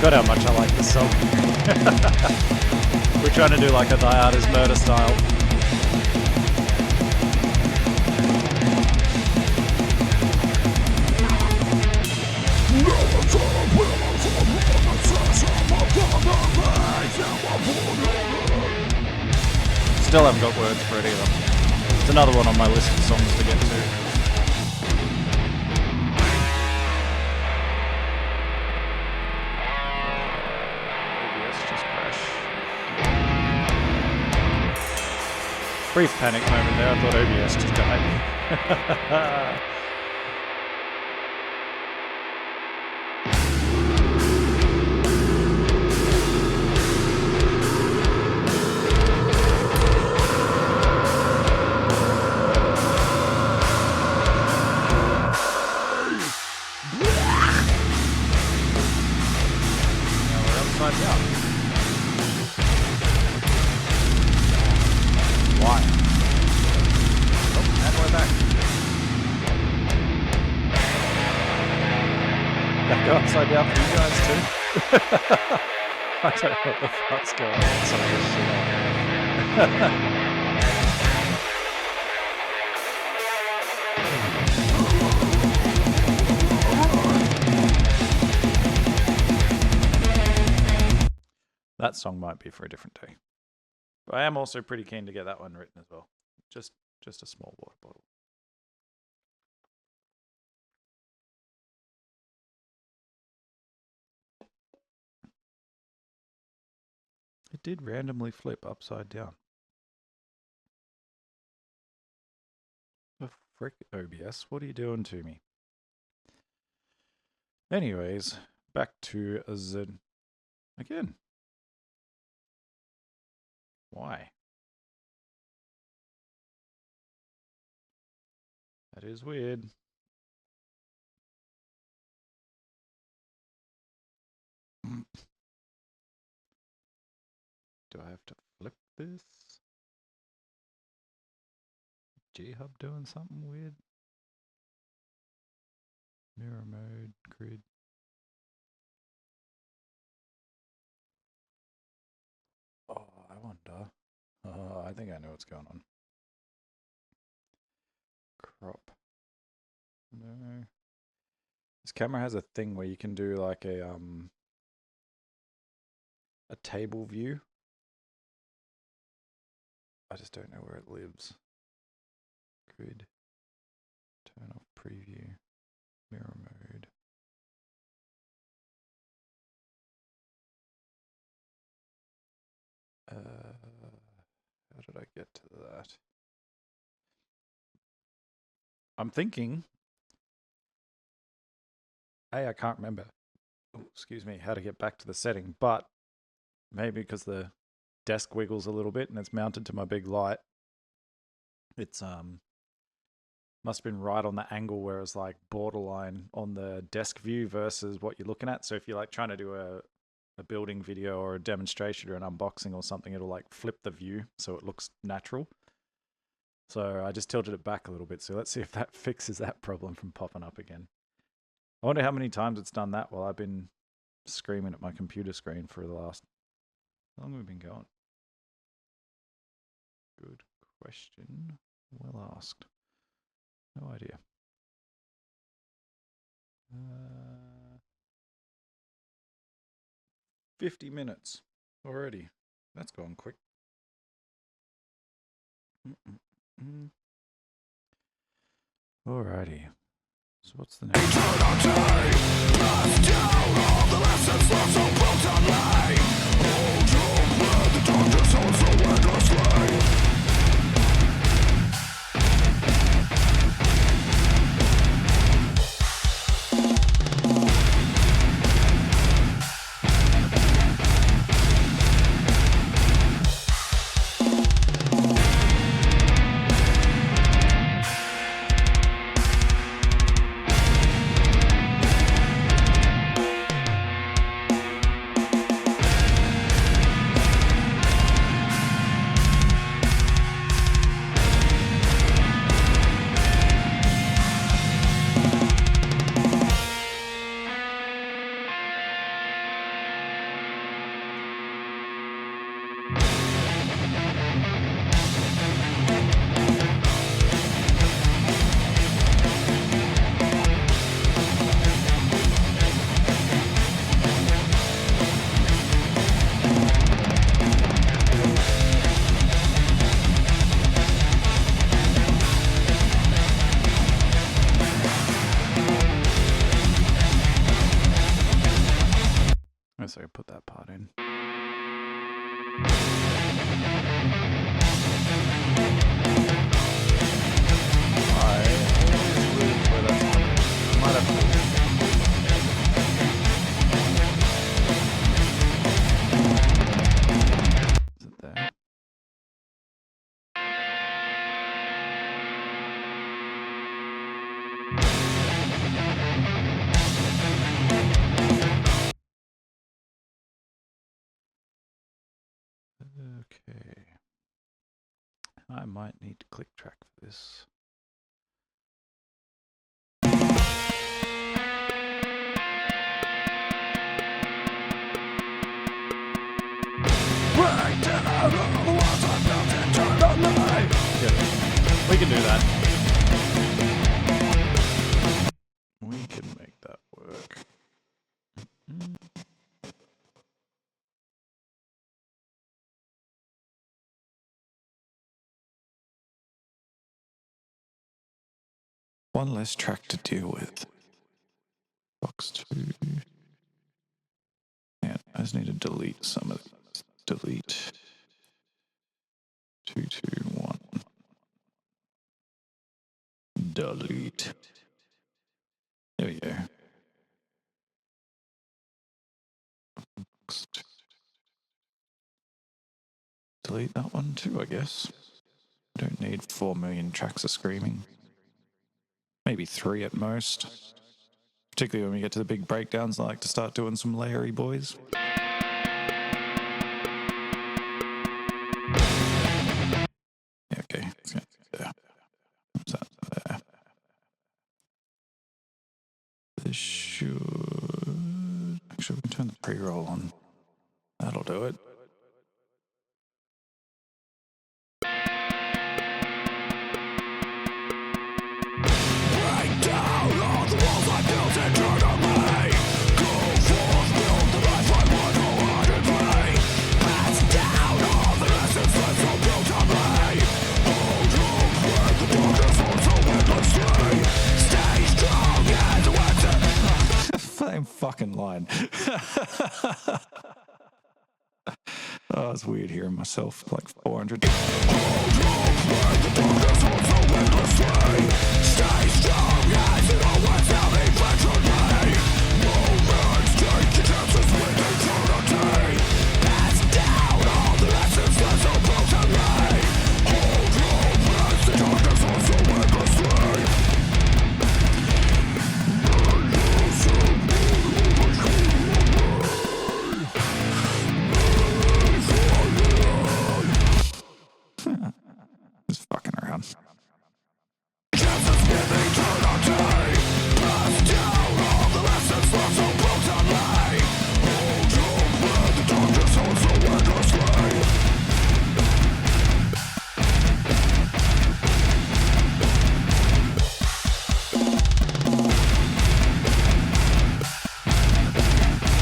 God, how much I like this song. We're trying to do like a Die Artist Murder style. Still haven't got words for it either. It's another one on my list of songs to get to. Brief panic moment there. I thought OBS just died. Now we're upside down. Why? Oh, and we're back. That go upside down for you guys too? I don't know what the fuck's going on. Some of this shit. That song might be for a different day. But I am also pretty keen to get that one written as well. Just a small water bottle. It did randomly flip upside down. The frick, OBS, what are you doing to me? Anyways, back to Zen again. Why? That is weird. Do I have to flip this? G-Hub doing something weird? Mirror mode, grid. Oh, I wonder. I think I know what's going on. Crop. No. This camera has a thing where you can do like a table view. I just don't know where it lives. Grid. Turn off preview. Mirror mode. How did I get to that? I'm thinking. I can't remember. Oh, excuse me, how to get back to the setting, but maybe because the desk wiggles a little bit and it's mounted to my big light. It's must have been right on the angle where it's like borderline on the desk view versus what you're looking at. So if you're like trying to do a building video or a demonstration or an unboxing or something, it'll like flip the view so it looks natural. So I just tilted it back a little bit. So let's see if that fixes that problem from popping up again. I wonder how many times it's done that while I've been screaming at my computer screen for the last... How long have we been going? Good question. Well asked. No idea. 50 minutes already. That's gone quick. Alrighty. So what's the next? So I put that part in. Is it there? Okay. I might need to click track for this. We can do that. We can make that work. One less track to deal with. Box 2. Yeah, I just need to delete some of delete. 221. Delete. There we go. Delete that one too, I guess. I don't need 4 million tracks of screaming. Maybe 3 at most. Particularly when we get to the big breakdowns, I like to start doing some layery boys. Yeah, okay. Let's go there. What's that there? This should... Actually, we can turn the pre-roll on. That'll do it. Same fucking line. Oh, it's weird hearing myself like 400. Just fucking around.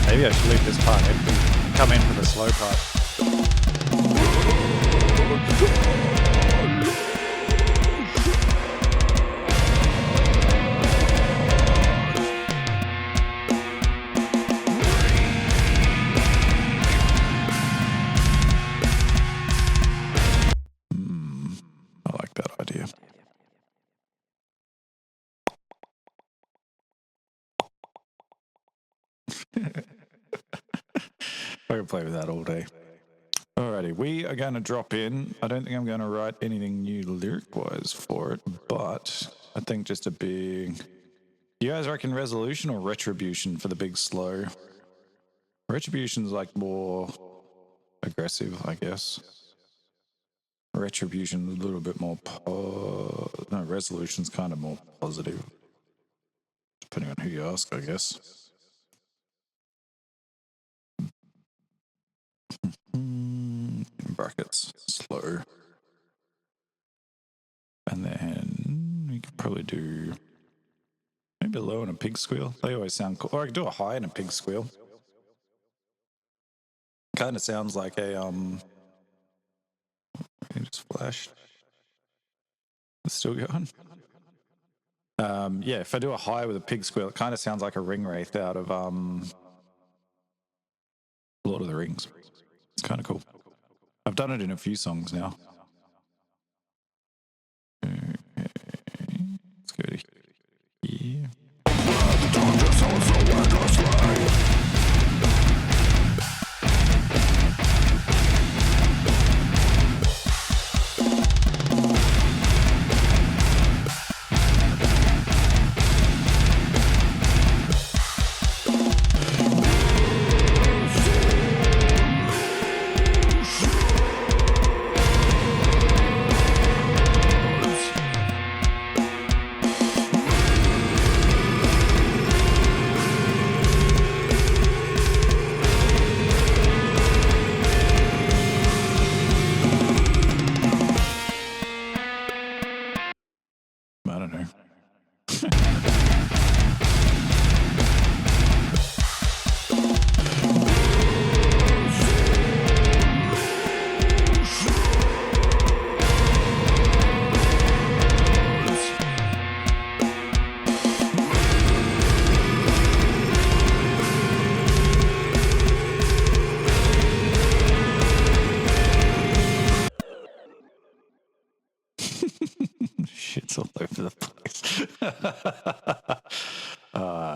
Maybe I should leave this part empty and come in for the slow part. I like that idea. I can play with that all day. Alrighty, we are going to drop in. I don't think I'm going to write anything new lyric-wise for it, but I think just a big... You guys reckon resolution or retribution for the big slow? Retribution's like more aggressive, I guess. Retribution a little bit more... No, resolution's kind of more positive. Depending on who you ask, I guess. In brackets, slow. And then we could probably do maybe a low and a pig squeal. They always sound cool. Or I could do a high and a pig squeal. Kind of sounds like a it just flashed. It's still going. Yeah, if I do a high with a pig squeal, it kind of sounds like a ring wraith out of Lord of the Rings. It's kind of cool. I've done it in a few songs now. Let's go to here.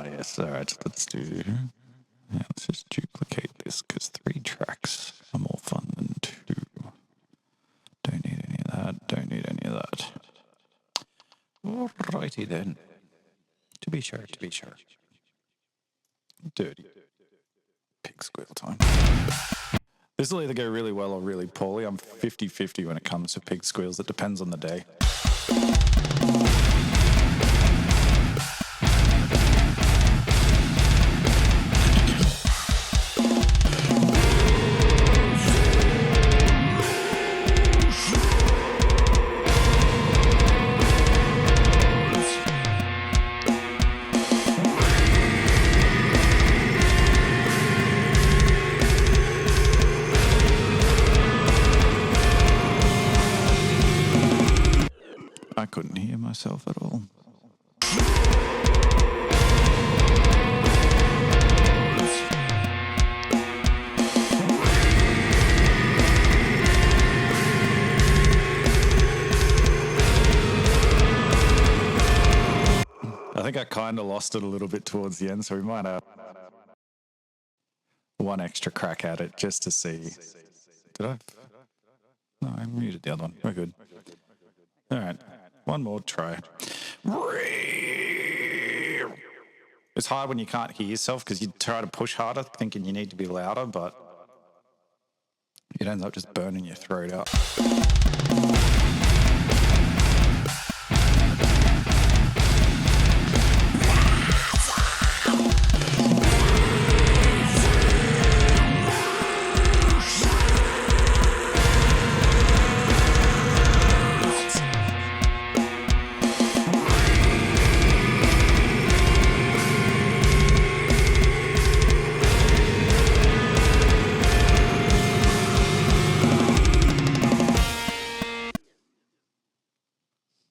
Yes. All right. Let's do. Yeah, let's just duplicate this because 3 tracks are more fun than 2. Don't need any of that. Don't need any of that. Alrighty then. To be sure. Dirty. Pig squeal time. This will either go really well or really poorly. I'm 50-50 when it comes to pig squeals. It depends on the day. I couldn't hear myself at all. I think I kind of lost it a little bit towards the end, so we might have one extra crack at it just to see. Did I? No, I muted the other one. We're good. All right. One more try. It's hard when you can't hear yourself because you try to push harder thinking you need to be louder, but it ends up just burning your throat out.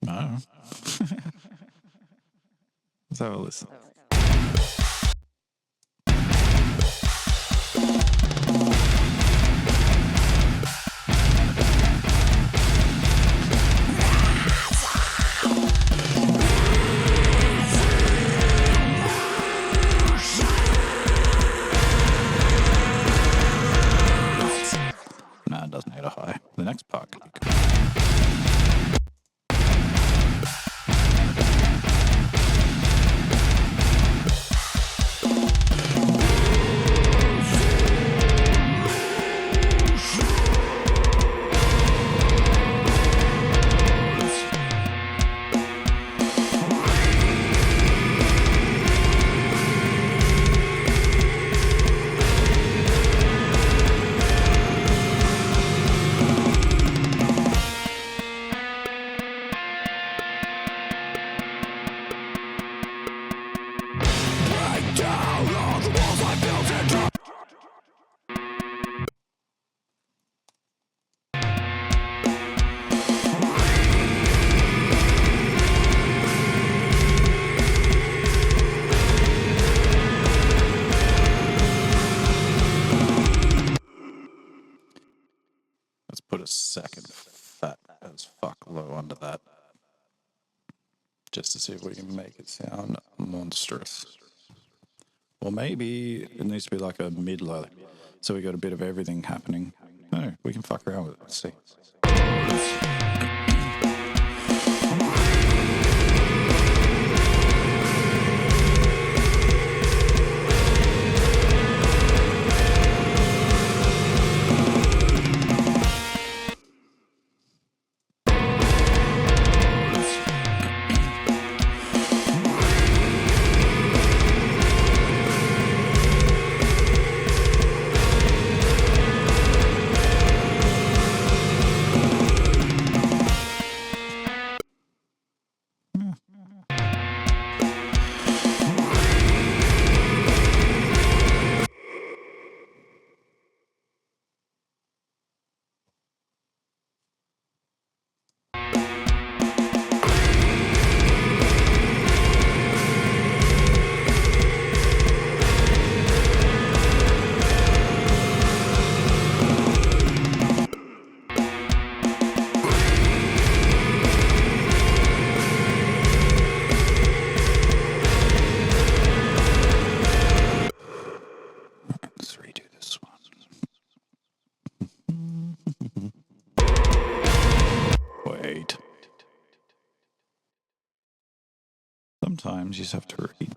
No. Let's have a listen. No, it doesn't hit a high. The next part could be good. Let's put a second fat as fuck low under that. Just to see if we can make it sound monstrous. Or maybe it needs to be like a mid-low. So we got a bit of everything happening. No, we can fuck around with it. Let's see. sometimes you just have to read.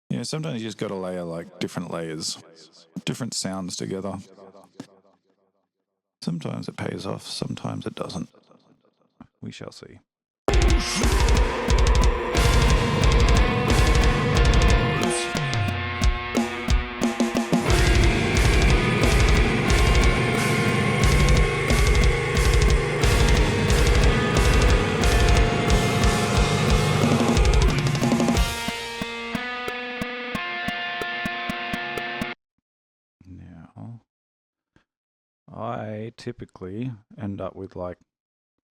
Yeah, sometimes you just got to layer like different layers, different sounds together. Sometimes it pays off, sometimes it doesn't. We shall see. I typically end up with like,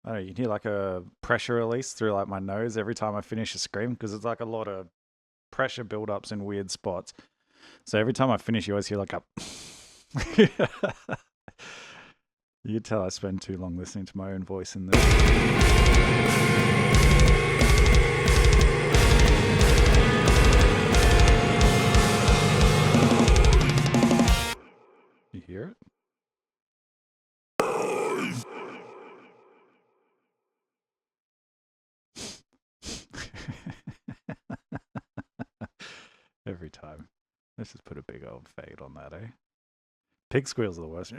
I don't know, you can hear like a pressure release through like my nose every time I finish a scream because it's like a lot of pressure buildups in weird spots. So every time I finish, you always hear like a. You can tell I spend too long listening to my own voice in this. You hear it? Every time. Let's just put a big old fade on that, eh? Pig squeals are the worst.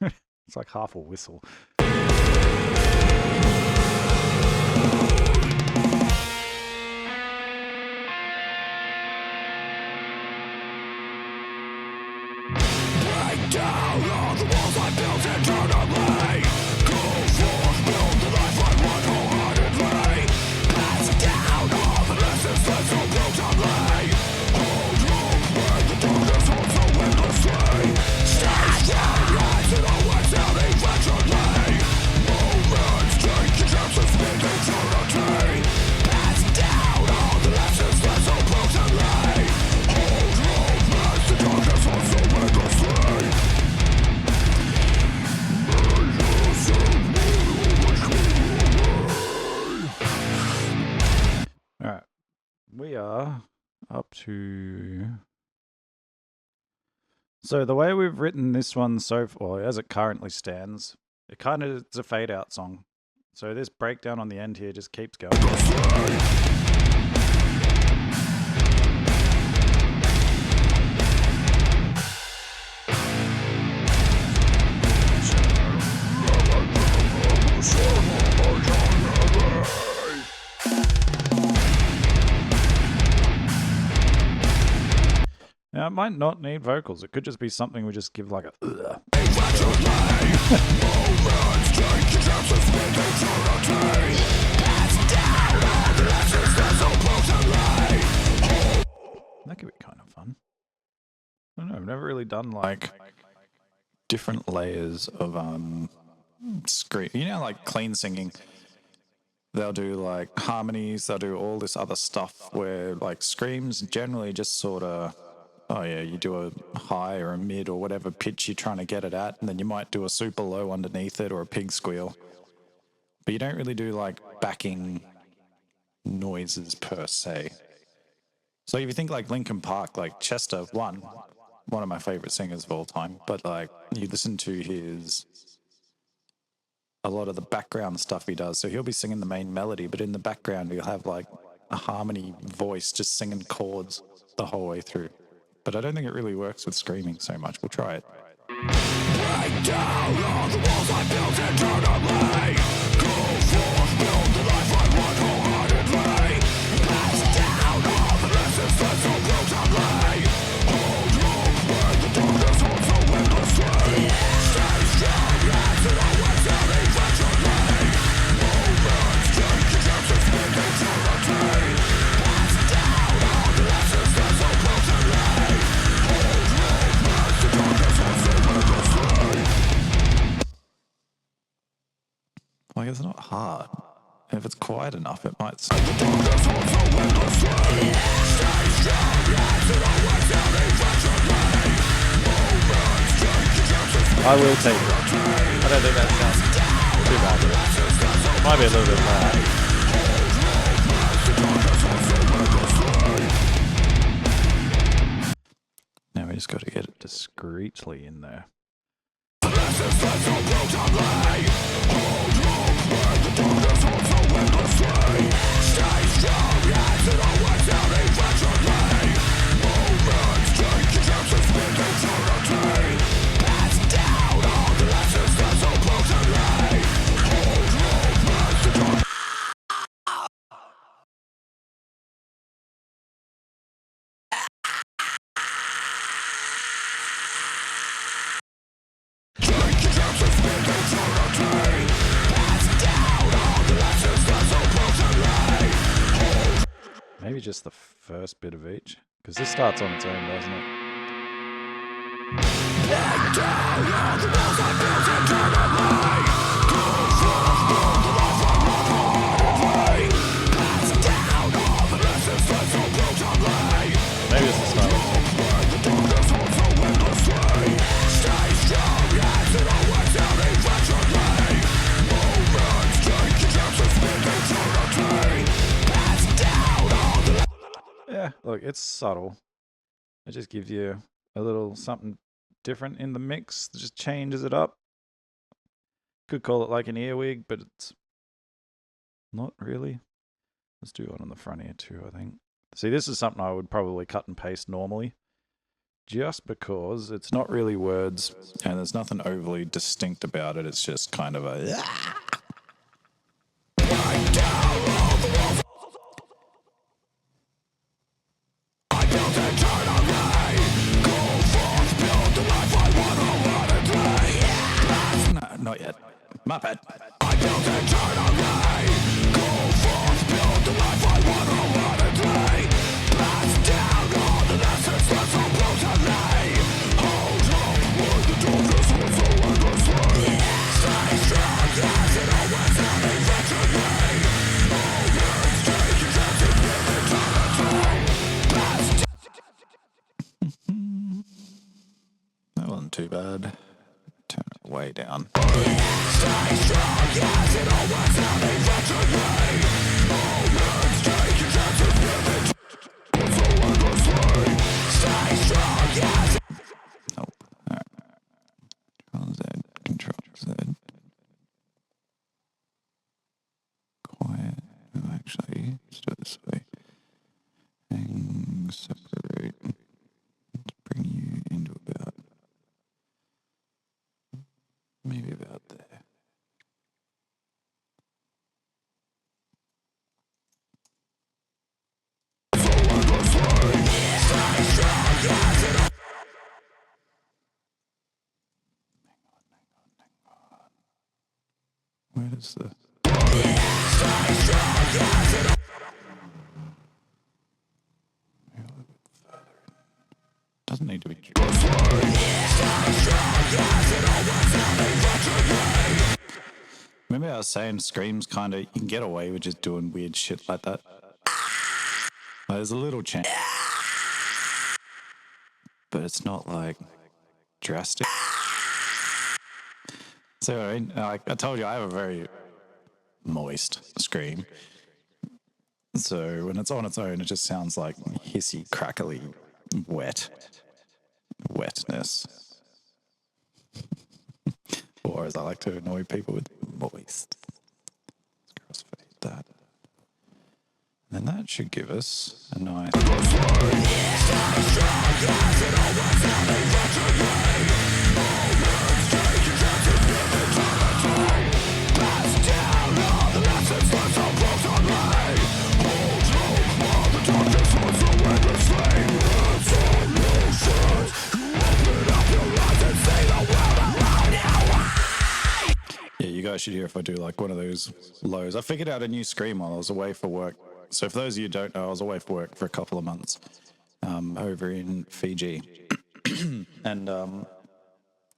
It's like half a whistle. Break down all the walls I built internally. Go forth, build the life I want wholeheartedly. Pass down all the lessons that so brutally. Hold hope when the darkness holds so endlessly. Stay strong, rise and always out eventually. Moments take your chances with eternity. Pass down all the lessons that so brutally. Hold hope as the darkness holds so endlessly. Alright, we are up to... So the way we've written this one so far, as it currently stands, it kind of is a fade out song. So this breakdown on the end here just keeps going. Now, it might not need vocals. It could just be something we just give like a... That could be kind of fun. I don't know, I've never really done like different layers of scream. You know, like clean singing. They'll do like harmonies, they'll do all this other stuff where like screams generally just sort of... Oh yeah, you do a high or a mid or whatever pitch you're trying to get it at, and then you might do a super low underneath it or a pig squeal. But you don't really do like backing noises per se. So if you think like Linkin Park, like Chester, one of my favorite singers of all time, but like you listen to a lot of the background stuff he does. So he'll be singing the main melody, but in the background he'll have like a harmony voice just singing chords the whole way through. But I don't think it really works with screaming so much. We'll try it. Break down all the walls I built internally. Go forth, build the life I want wholeheartedly. Pass down all the lessons that so brutally. Hold hope when the darkness holds so endlessly. Stay strong, yes, and always out eventually. Moments take your chances with eternity. Pass down all the lessons that so brutally. Like, it's not hard. If it's quiet enough, it might sound... I will take it. I don't think that sounds too bad. Might be a little bit loud. Now we just got to get it discreetly in there. Maybe just the first bit of each, because this starts on its own, doesn't it? Maybe it's the start of it. Yeah, look, it's subtle. It just gives you a little something different in the mix. It just changes it up. Could call it like an earwig, but it's not really. Let's do one on the front here too, I think. See, this is something I would probably cut and paste normally, just because it's not really words And there's nothing overly distinct about it. It's just kind of a... No, not yet. My bad. That wasn't too bad. Turn it way down. Nope. Alright. Control Z. Control Z. Quiet. No, actually, let's do it this way. And separate. Let's bring you into about... maybe about there. Where does the... doesn't need to be... Remember I was saying Scream's kind of... you can get away with just doing weird shit like that. Like, there's a little chance. But it's not like drastic. So I mean, like I told you, I have a very moist Scream. So when it's on its own, it just sounds like hissy, crackly, wetness. Or as I like to annoy people with, moist. Let's crossfade that. And then that should give us a nice... Yeah, you guys should hear if I do like one of those lows. I figured out a new Scream while I was away for work. So for those of you who don't know, I was away for work for a couple of months over in Fiji. And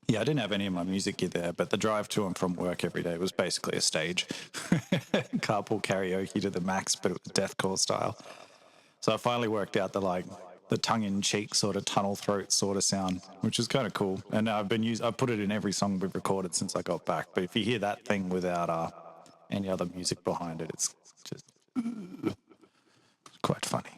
yeah, I didn't have any of my music gear there, but the drive to and from work every day was basically a stage. Carpool karaoke to the max, but it was deathcore style. So I finally worked out that like the tongue-in-cheek sort of tunnel throat sort of sound, which is kind of cool. And I put it in every song we've recorded since I got back. But if you hear that thing without any other music behind it, it's just quite funny.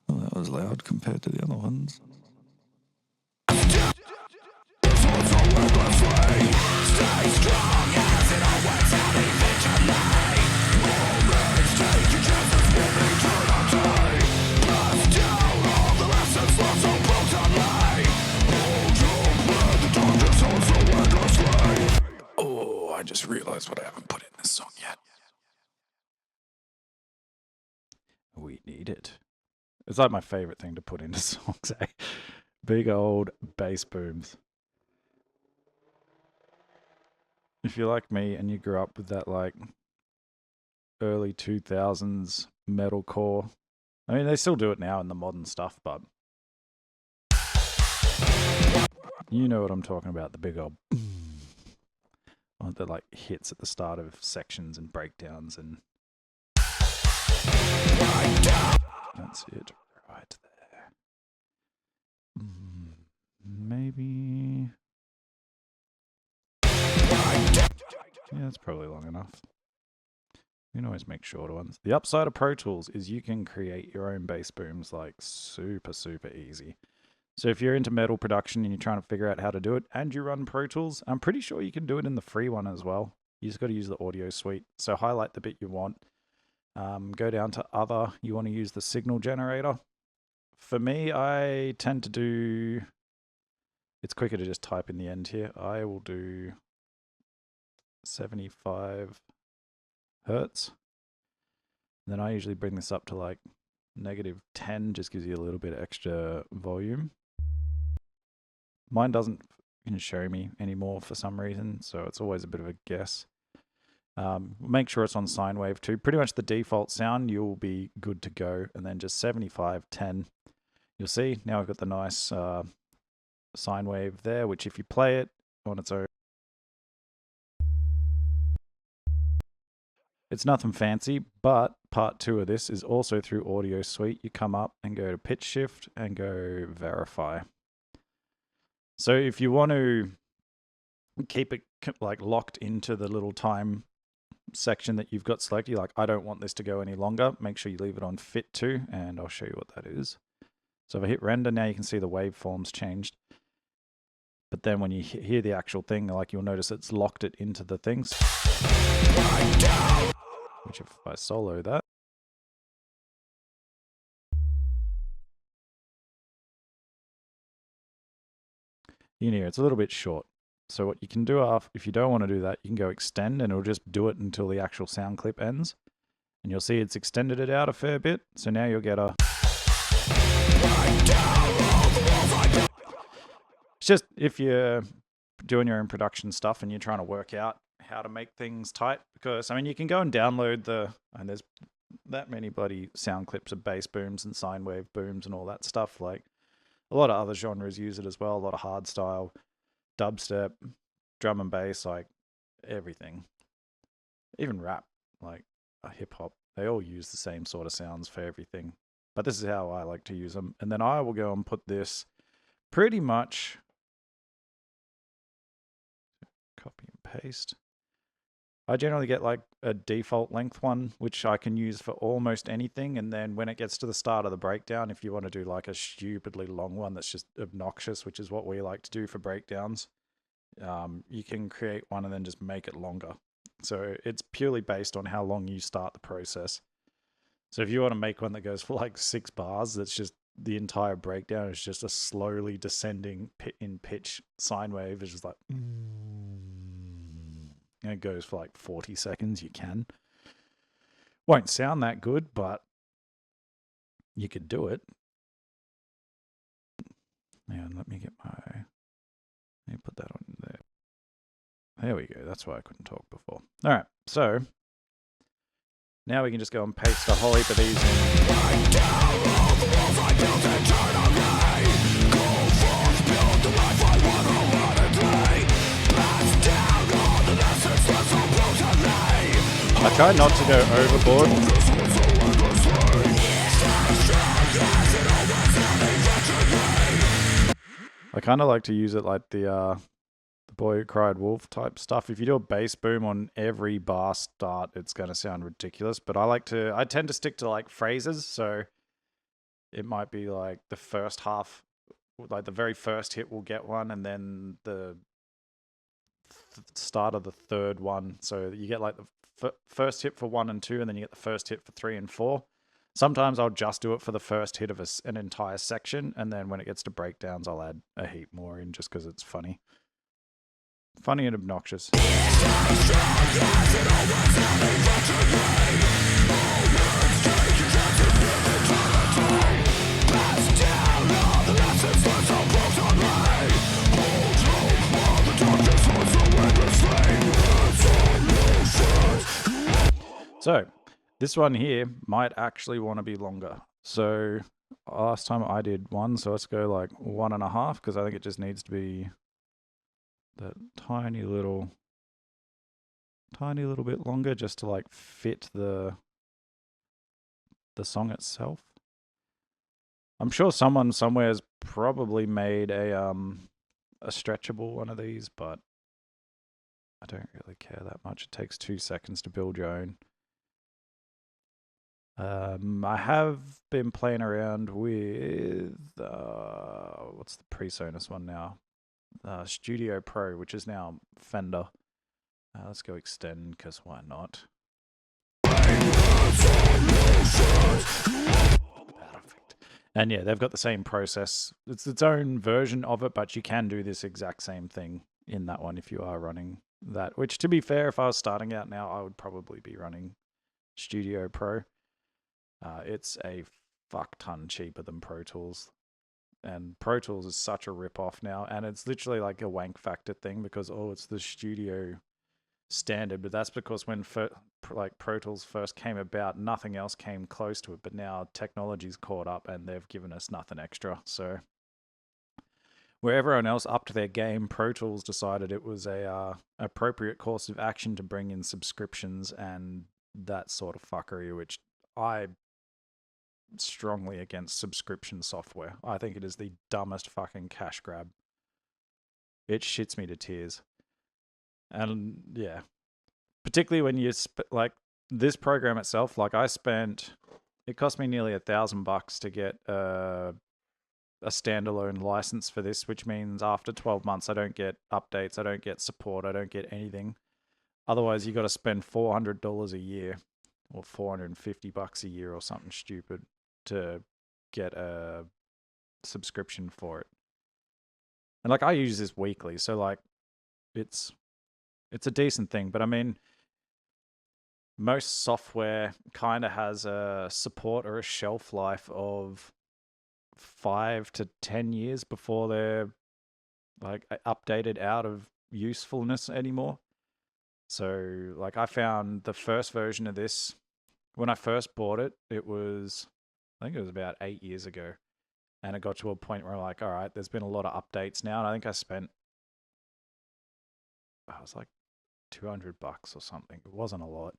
Well, that was loud compared to the other ones. Oh, I just realized what I haven't put in this song yet. We need it. It's like my favorite thing to put into songs, eh? Big old bass booms. If you're like me and you grew up with that like early 2000s metalcore, I mean, they still do it now in the modern stuff, but you know what I'm talking about, the big old that like hits at the start of sections and breakdowns, and that's it right there. Maybe. Yeah, that's probably long enough. You can always make shorter ones. The upside of Pro Tools is you can create your own bass booms like super, super easy. So if you're into metal production and you're trying to figure out how to do it and you run Pro Tools, I'm pretty sure you can do it in the free one as well. You just got to use the audio suite. So highlight the bit you want. Go down to other. You want to use the signal generator. For me, I tend to do... It's quicker to just type in the end here. I will do 75 hertz. Then I usually bring this up to like -10, just gives you a little bit of extra volume. Mine doesn't show me anymore for some reason, so it's always a bit of a guess. Make sure it's on sine wave too. Pretty much the default sound, you'll be good to go. And then just 75, 10. You'll see now I've got the nice sine wave there, which if you play it on its own, it's nothing fancy, but part 2 of this is also through Audio Suite. You come up and go to Pitch Shift and go Verify. So if you want to keep it like locked into the little time section that you've got selected, like I don't want this to go any longer, make sure you leave it on Fit To, and I'll show you what that is. So if I hit render, now you can see the waveforms changed. But then when you hear the actual thing, like you'll notice it's locked it into the things. Which if I solo that, you can hear it's a little bit short. So what you can do if you don't want to do that, you can go extend and it'll just do it until the actual sound clip ends. And you'll see it's extended it out a fair bit. So now you'll get a... It's just if you're doing your own production stuff and you're trying to work out how to make things tight, because I mean you can go and download and there's that many bloody sound clips of bass booms and sine wave booms and all that stuff. Like a lot of other genres use it as well, a lot of hard style, dubstep, drum and bass, like everything, even rap, like hip hop, they all use the same sort of sounds for everything. But this is how I like to use them. And then I will go and put this pretty much, copy and paste. I generally get like a default length one, which I can use for almost anything. And then when it gets to the start of the breakdown, if you want to do like a stupidly long one that's just obnoxious, which is what we like to do for breakdowns, you can create one and then just make it longer. So it's purely based on how long you start the process. So if you want to make one that goes for like 6 bars, that's just the entire breakdown is just a slowly descending in pitch sine wave. It's just like, and it goes for like 40 seconds. You can. Won't sound that good, but you could do it. And let me get my... Let me put that on there. There we go. That's why I couldn't talk before. All right, so now we can just go and paste a whole heap of these in. I try not to go overboard. I kind of like to use it like the Boy Who Cried Wolf type stuff. If you do a bass boom on every bar start, it's going to sound ridiculous. But I tend to stick to like phrases. So it might be like the first half, like the very first hit will get one, and then the start of the third one. So you get like the first hit for 1 and 2, and then you get the first hit for 3 and 4. Sometimes I'll just do it for the first hit of an entire section, and then when it gets to breakdowns, I'll add a heap more in just because it's funny. Funny and obnoxious. So, this one here might actually want to be longer. So, last time I did 1, so let's go like 1.5, because I think it just needs to be that tiny little bit longer just to like fit the song itself. I'm sure someone somewhere has probably made a stretchable one of these, but I don't really care that much. It takes 2 seconds to build your own. I have been playing around with what's the PreSonus one now? Studio Pro, which is now Fender. Let's go extend, because why not? Perfect. And yeah, they've got the same process. It's its own version of it, but you can do this exact same thing in that one if you are running that. Which, to be fair, if I was starting out now, I would probably be running Studio Pro. It's a fuck ton cheaper than Pro Tools. And Pro Tools is such a rip-off now, and it's literally like a wank factor thing because, it's the studio standard, but that's because when Pro Tools first came about, nothing else came close to it, but now technology's caught up and they've given us nothing extra. So where everyone else upped their game, Pro Tools decided it was a appropriate course of action to bring in subscriptions and that sort of fuckery, which I strongly against subscription software. I think it is the dumbest fucking cash grab. It shits me to tears. And yeah, particularly when you like this program itself, like it cost me nearly $1,000 to get a standalone license for this, which means after 12 months, I don't get updates, I don't get support, I don't get anything. Otherwise, you got to spend $400 a year or $450 a year or something stupid to get a subscription for it. And like I use this weekly, so like it's a decent thing, but I mean, most software kind of has a support or a shelf life of 5 to 10 years before they're like updated out of usefulness anymore. So like I found the first version of this when I first bought it, I think it was about 8 years ago. And it got to a point where I'm like, all right, there's been a lot of updates now. And I think I was like $200 or something. It wasn't a lot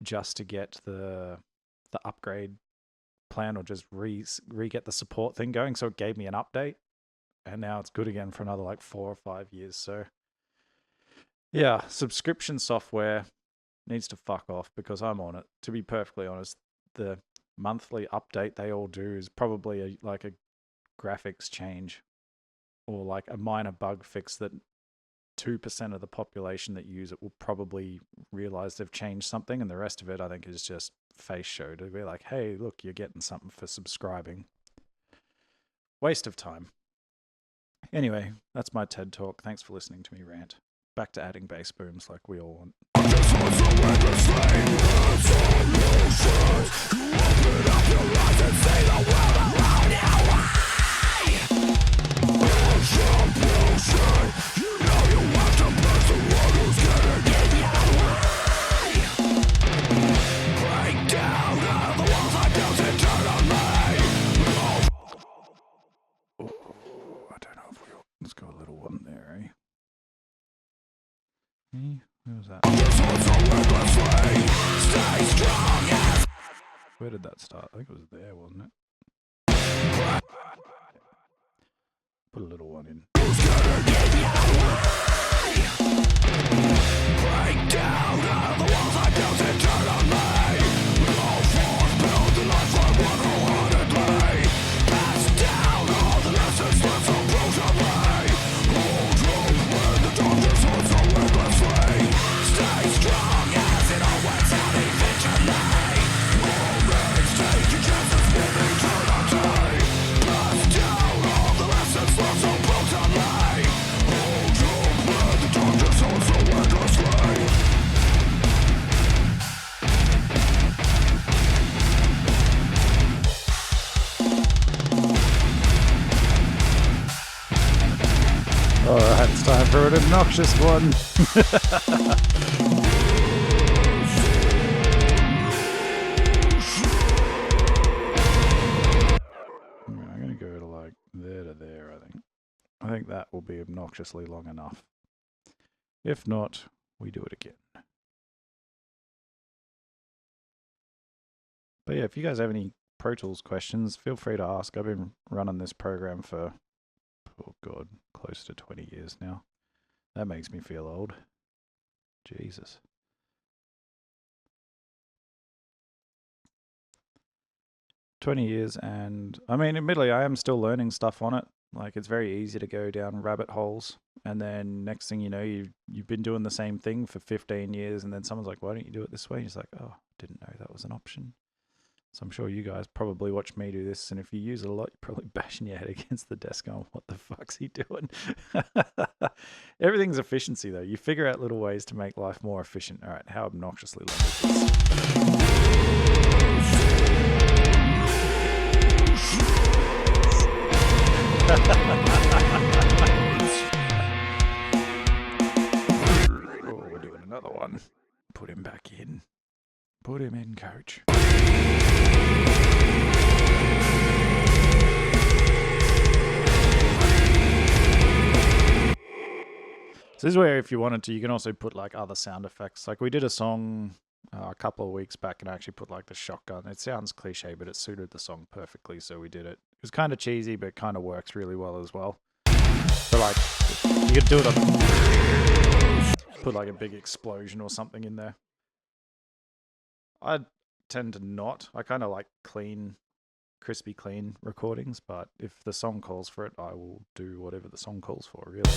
just to get the upgrade plan or just re-get the support thing going. So it gave me an update and now it's good again for another like 4 or 5 years. So yeah, subscription software needs to fuck off because I'm on it. To be perfectly honest, the monthly update they all do is probably like a graphics change or like a minor bug fix that 2% of the population that use it will probably realize they've changed something, and the rest of it I think is just face show to be like, hey, look, you're getting something for subscribing. Waste of time. Anyway, that's my TED talk. Thanks for listening to me rant. Back to adding bass booms like we all want. that start? I think it was there, wasn't it? Put a little one in. Break down all the walls I built eternally. All force build the life I want wholeheartedly. Pass down all the lessons learned so brutally. Hold on when the darkness holds so endlessly. Stay strong as it always had eventually. Moments take your chances with eternity. Pass down all the lessons learned so brutally. Hold on when the darkness holds so endlessly. Alright, it's time for an obnoxious one. I'm going to go to like there to there, I think. I think that will be obnoxiously long enough. If not, we do it again. But yeah, if you guys have any Pro Tools questions, feel free to ask. I've been running this program for, oh god, close to 20 years now. That makes me feel old. Jesus. $20 and I mean, admittedly, I am still learning stuff on it. Like, it's very easy to go down rabbit holes, and then next thing you know, you've been doing the same thing for 15 years, and then someone's like, "Why don't you do it this way?" And you're like, "Oh, didn't know that was an option." So I'm sure you guys probably watch me do this, and if you use it a lot, you're probably bashing your head against the desk going, "What the fuck's he doing?" Everything's efficiency, though. You figure out little ways to make life more efficient. All right, how obnoxiously long is this? Oh, we're doing another one. Put him back in. Put him in, coach. So this is where, if you wanted to, you can also put like other sound effects. Like we did a song a couple of weeks back and I actually put like the shotgun. It sounds cliche, but it suited the song perfectly, so we did it. It was kind of cheesy, but it kind of works really well as well. So like, you could do it on, put like a big explosion or something in there. I tend to not. I kind of like clean, crispy clean recordings, but if the song calls for it, I will do whatever the song calls for, really.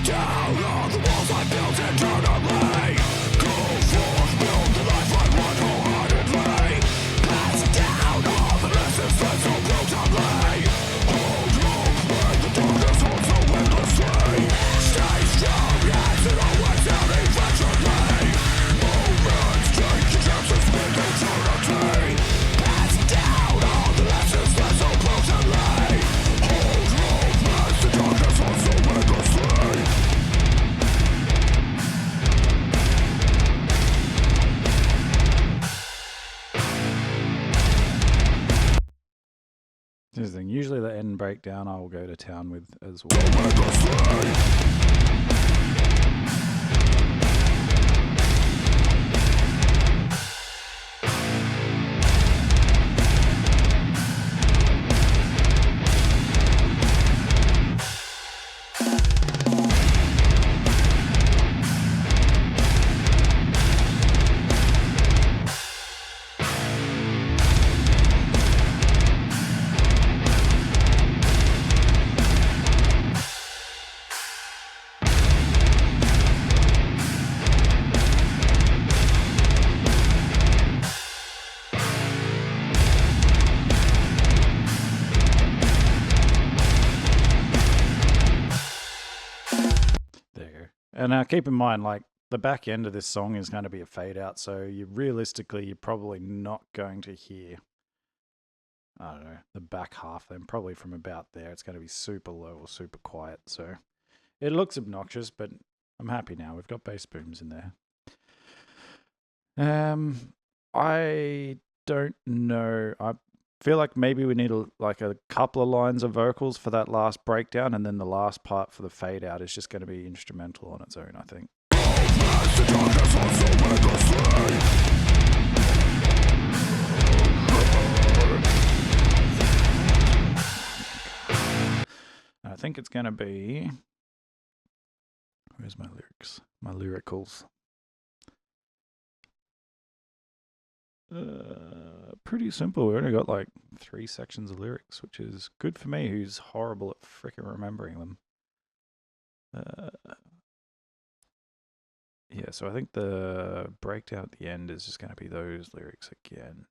Down all the walls I built eternally. Go forth, build the life I want wholeheartedly. Pass down all the lessons learned so brutally. Hold on when the darkness holds so endlessly. Stay strong as it always had eventually. Moments take your chances with eternity. Pass down all the lessons learned so brutally. Hold on as the darkness holds so endlessly. Here's the thing. Usually the end breakdown I will go to town with as well. And now keep in mind, like, the back end of this song is going to be a fade out, so you're probably not going to hear I don't know, the back half, then probably from about there, it's going to be super low or super quiet. So it looks obnoxious, but I'm happy now. We've got bass booms in there. I don't know. I feel like maybe we need like a couple of lines of vocals for that last breakdown, and then the last part for the fade out is just going to be instrumental on its own, I think. I think it's going to be... Where's my lyrics? My lyricals. Pretty simple. We only got like 3 sections of lyrics, which is good for me, who's horrible at frickin' remembering them. Yeah, so I think the breakdown at the end is just going to be those lyrics again.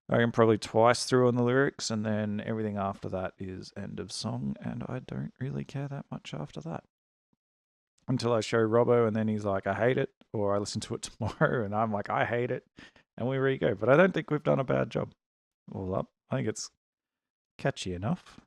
I can probably twice through on the lyrics, and then everything after that is end of song, and I don't really care that much after that. Until I show Robbo, and then he's like, I hate it, or I listen to it tomorrow, and I'm like, I hate it, and we re-go. But I don't think we've done a bad job all up. I think it's catchy enough.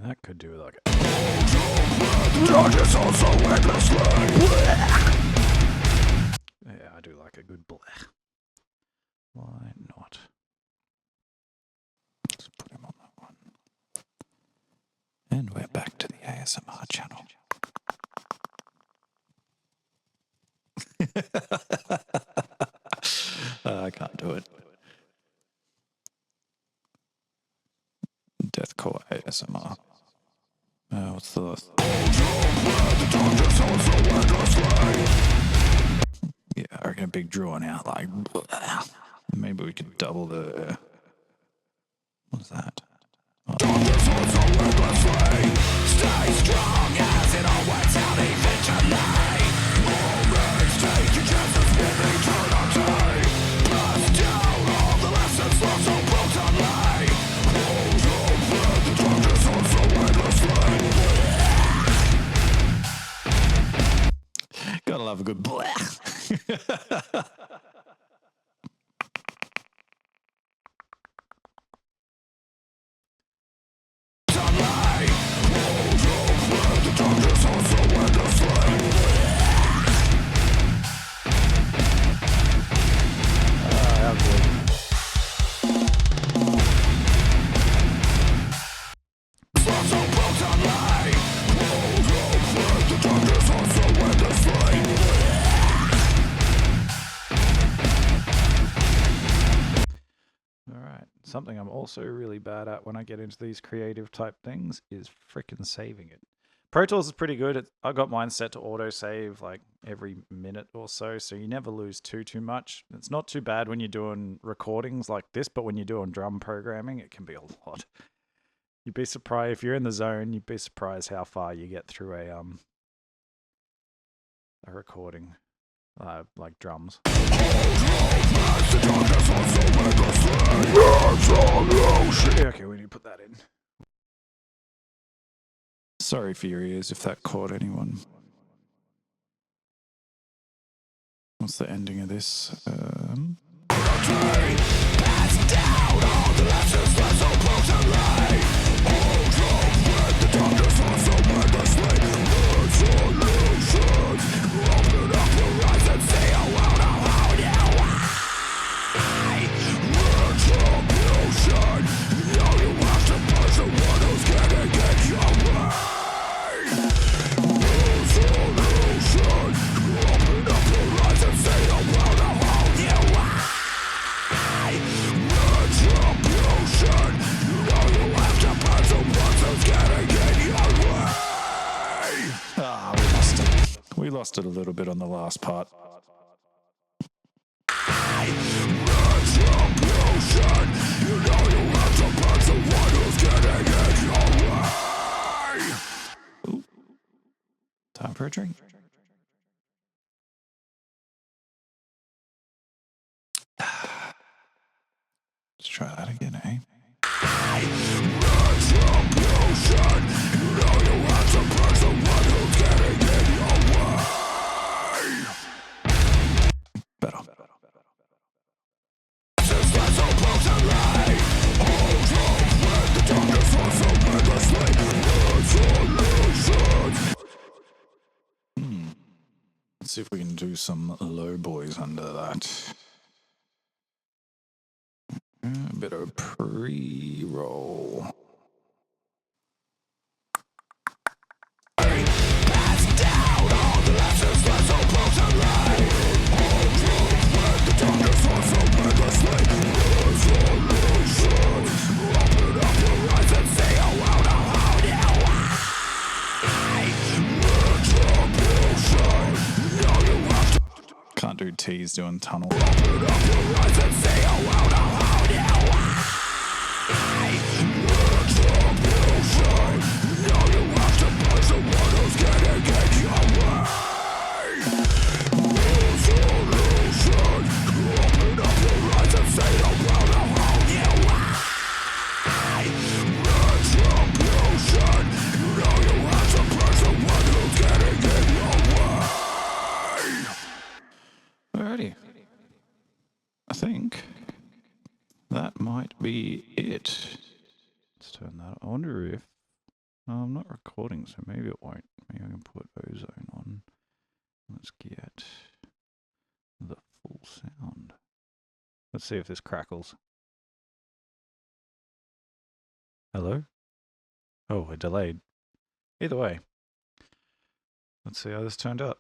That could do like a... Yeah, I do like a good blech. Why not? Let's put him on that one. And we're back to the ASMR channel. I can't do it. Deathcore ASMR. What's the last? Yeah, I reckon a big drawn out, like, maybe we could double the... What's that? Oh. Stay strong as it always out eventually. Always take your chances with eternity. Blast down all the lessons learned so brutally. Hold on with the darkness on so endlessly. Gotta love a good blech. Something I'm also really bad at when I get into these creative type things is frickin' saving it. Pro Tools is pretty good. I got mine set to auto save like every minute or so, so you never lose too much. It's not too bad when you're doing recordings like this, but when you're doing drum programming, it can be a lot. You'd be surprised if you're in the zone. You'd be surprised how far you get through a recording, like drums. Okay, we need to put that in. Sorry for your ears if that caught anyone. What's the ending of this? We lost it a little bit on the last part. Ooh. Time for a drink. Let's try that again, eh? Better. Let's see if we can do some low boys under that. A bit of pre-roll. Can't do T's doing tunnel. Alrighty. I think that might be it. Let's turn that. I wonder if I'm not recording, so maybe it won't. Maybe I can put ozone on. Let's get the full sound. Let's see if this crackles. Hello? Oh, we're delayed. Either way. Let's see how this turned out.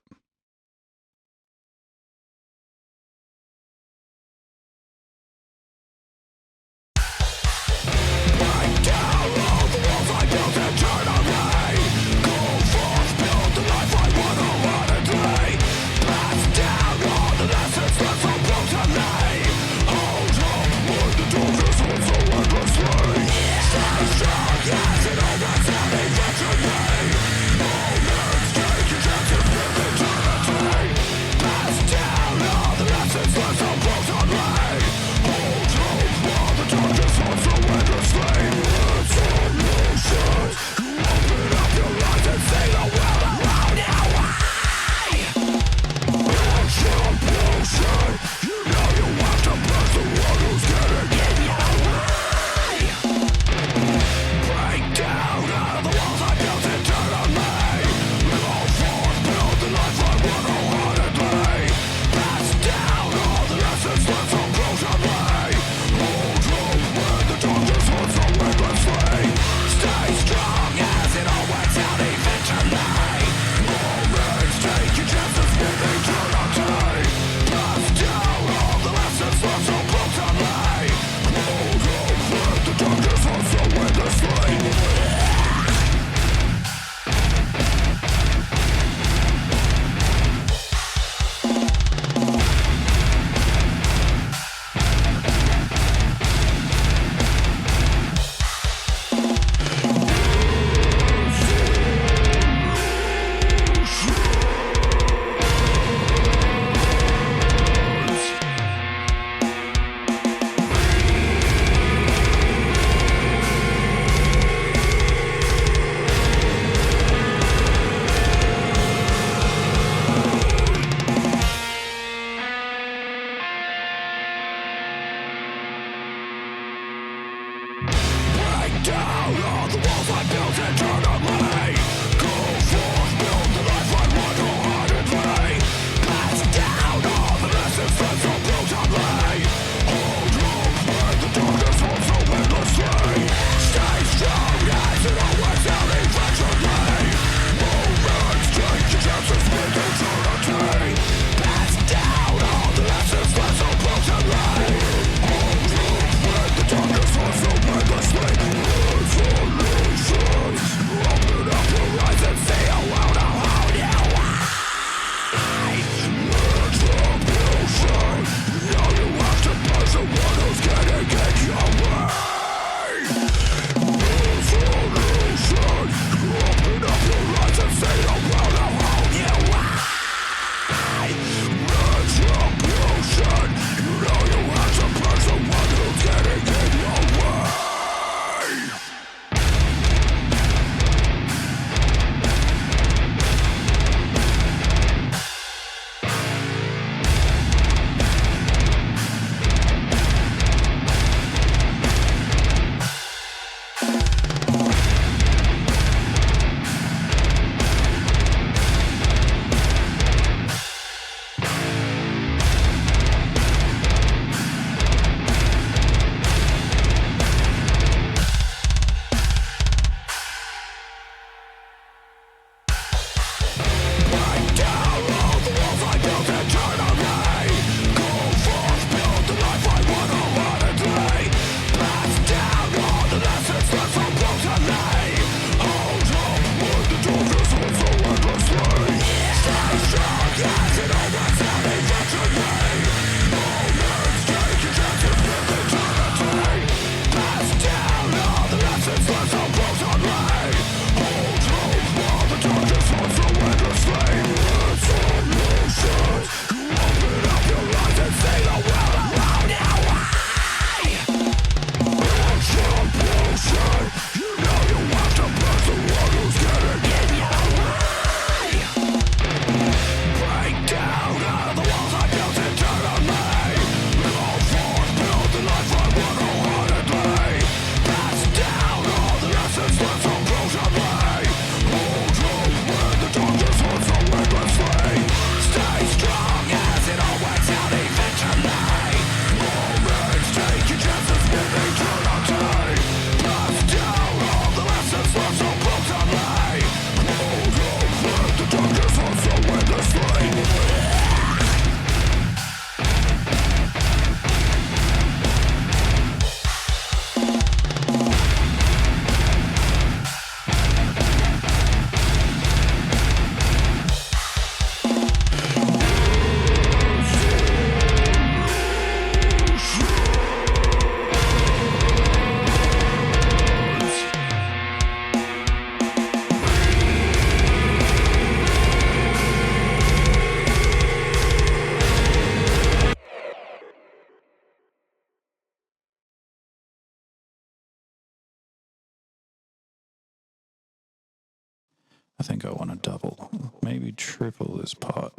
I think I want to double, maybe triple this part.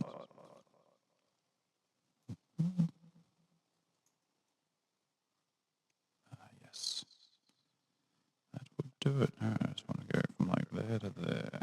Yes. That would do it. I just want to go from like there to there.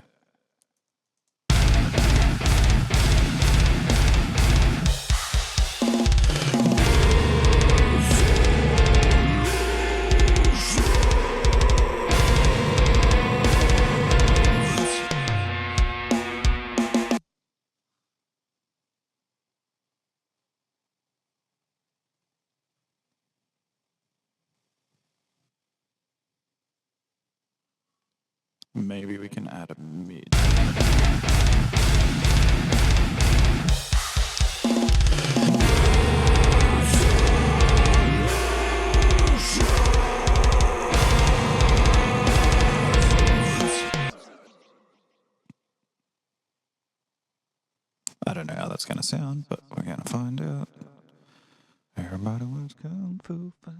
Maybe we can add a mid. I don't know how that's going to sound, but we're going to find out. Everybody wants kung fu fight.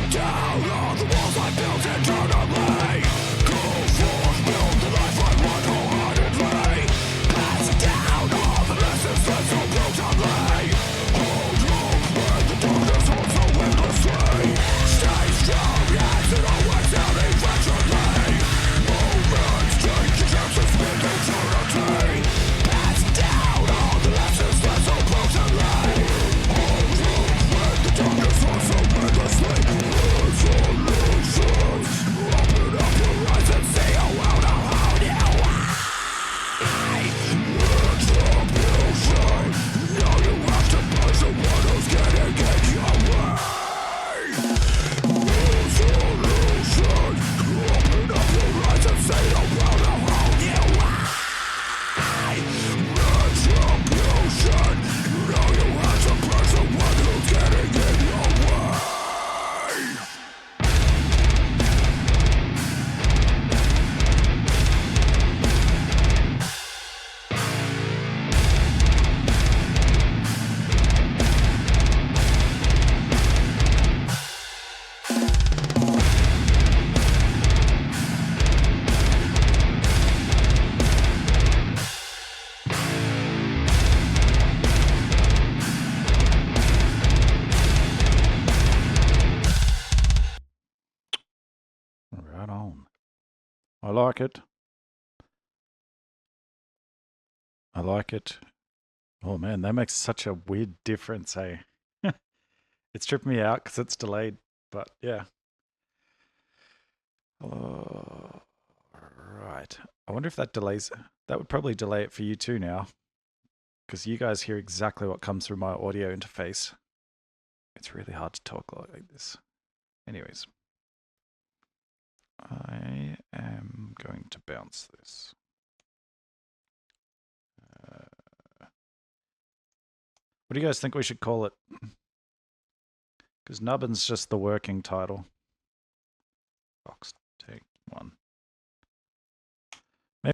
Down all the walls I built internally. Go forth, build the life I want wholeheartedly. Pass down all the lessons that so brutally. Hold hope when the darkness holds so endlessly. Stay strong as it always out eventually. Moments take your chances with eternity. Pass down all the lessons that so brutally. Hold hope when the darkness holds so endlessly. Open up your eyes and see a world of how you are. Retribution. Now you have to punish the one who's getting in your way. Resolution. Open up your eyes and see a world of how you are. Retribution. Now you have to punish the one who's getting in your way. Right on. I like it. like it. Oh man, that makes such a weird difference, hey? It's tripped me out because it's delayed, but yeah. Oh, right. I wonder if that delays. That would probably delay it for you too now, because you guys hear exactly what comes through my audio interface. It's really hard to talk like this. Anyways, I am going to bounce this. What do you guys think we should call it? Because Nubbin's just the working title. Box take 1. Maybe.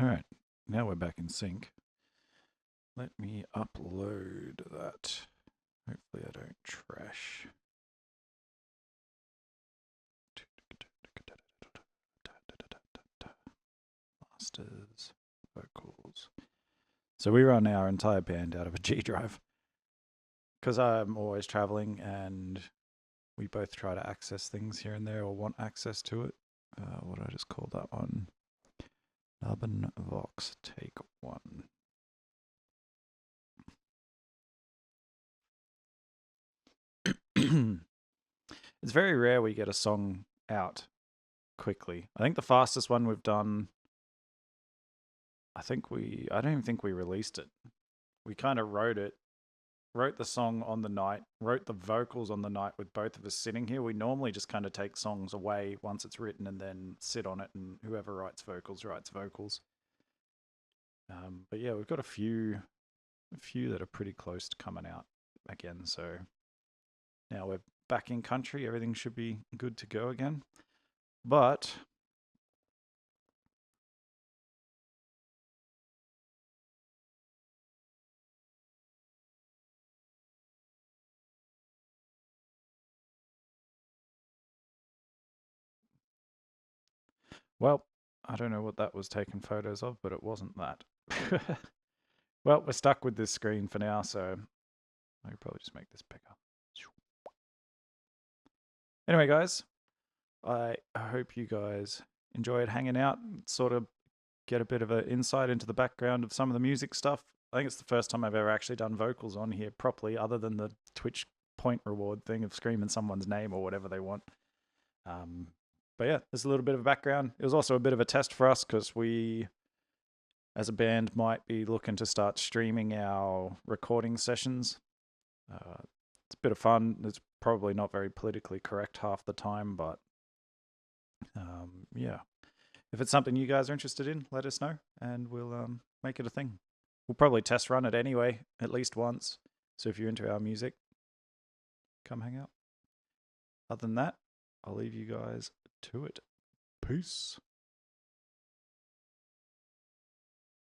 All right, now we're back in sync. Let me upload that. Hopefully I don't trash. Masters, vocals. So we run our entire band out of a G drive because I'm always traveling and we both try to access things here and there or want access to it. What did I just call that one? Nubbin Vox Take 1. It's very rare we get a song out quickly. I think the fastest one we've done, I don't even think we released it. We kind of wrote the song on the night, wrote the vocals on the night with both of us sitting here. We normally just kind of take songs away once it's written and then sit on it, and whoever writes vocals writes vocals. But yeah, we've got a few that are pretty close to coming out again. So now we're back in country. Everything should be good to go again. But well, I don't know what that was taking photos of, but it wasn't that. Well, we're stuck with this screen for now, so I could probably just make this bigger. Anyway, guys, I hope you guys enjoyed hanging out and sort of get a bit of an insight into the background of some of the music stuff. I think it's the first time I've ever actually done vocals on here properly, other than the Twitch point reward thing of screaming someone's name or whatever they want. But yeah, there's a little bit of background. It was also a bit of a test for us because we, as a band, might be looking to start streaming our recording sessions. It's a bit of fun. It's probably not very politically correct half the time, but yeah. If it's something you guys are interested in, let us know and we'll make it a thing. We'll probably test run it anyway, at least once. So if you're into our music, come hang out. Other than that, I'll leave you guys to it. Peace.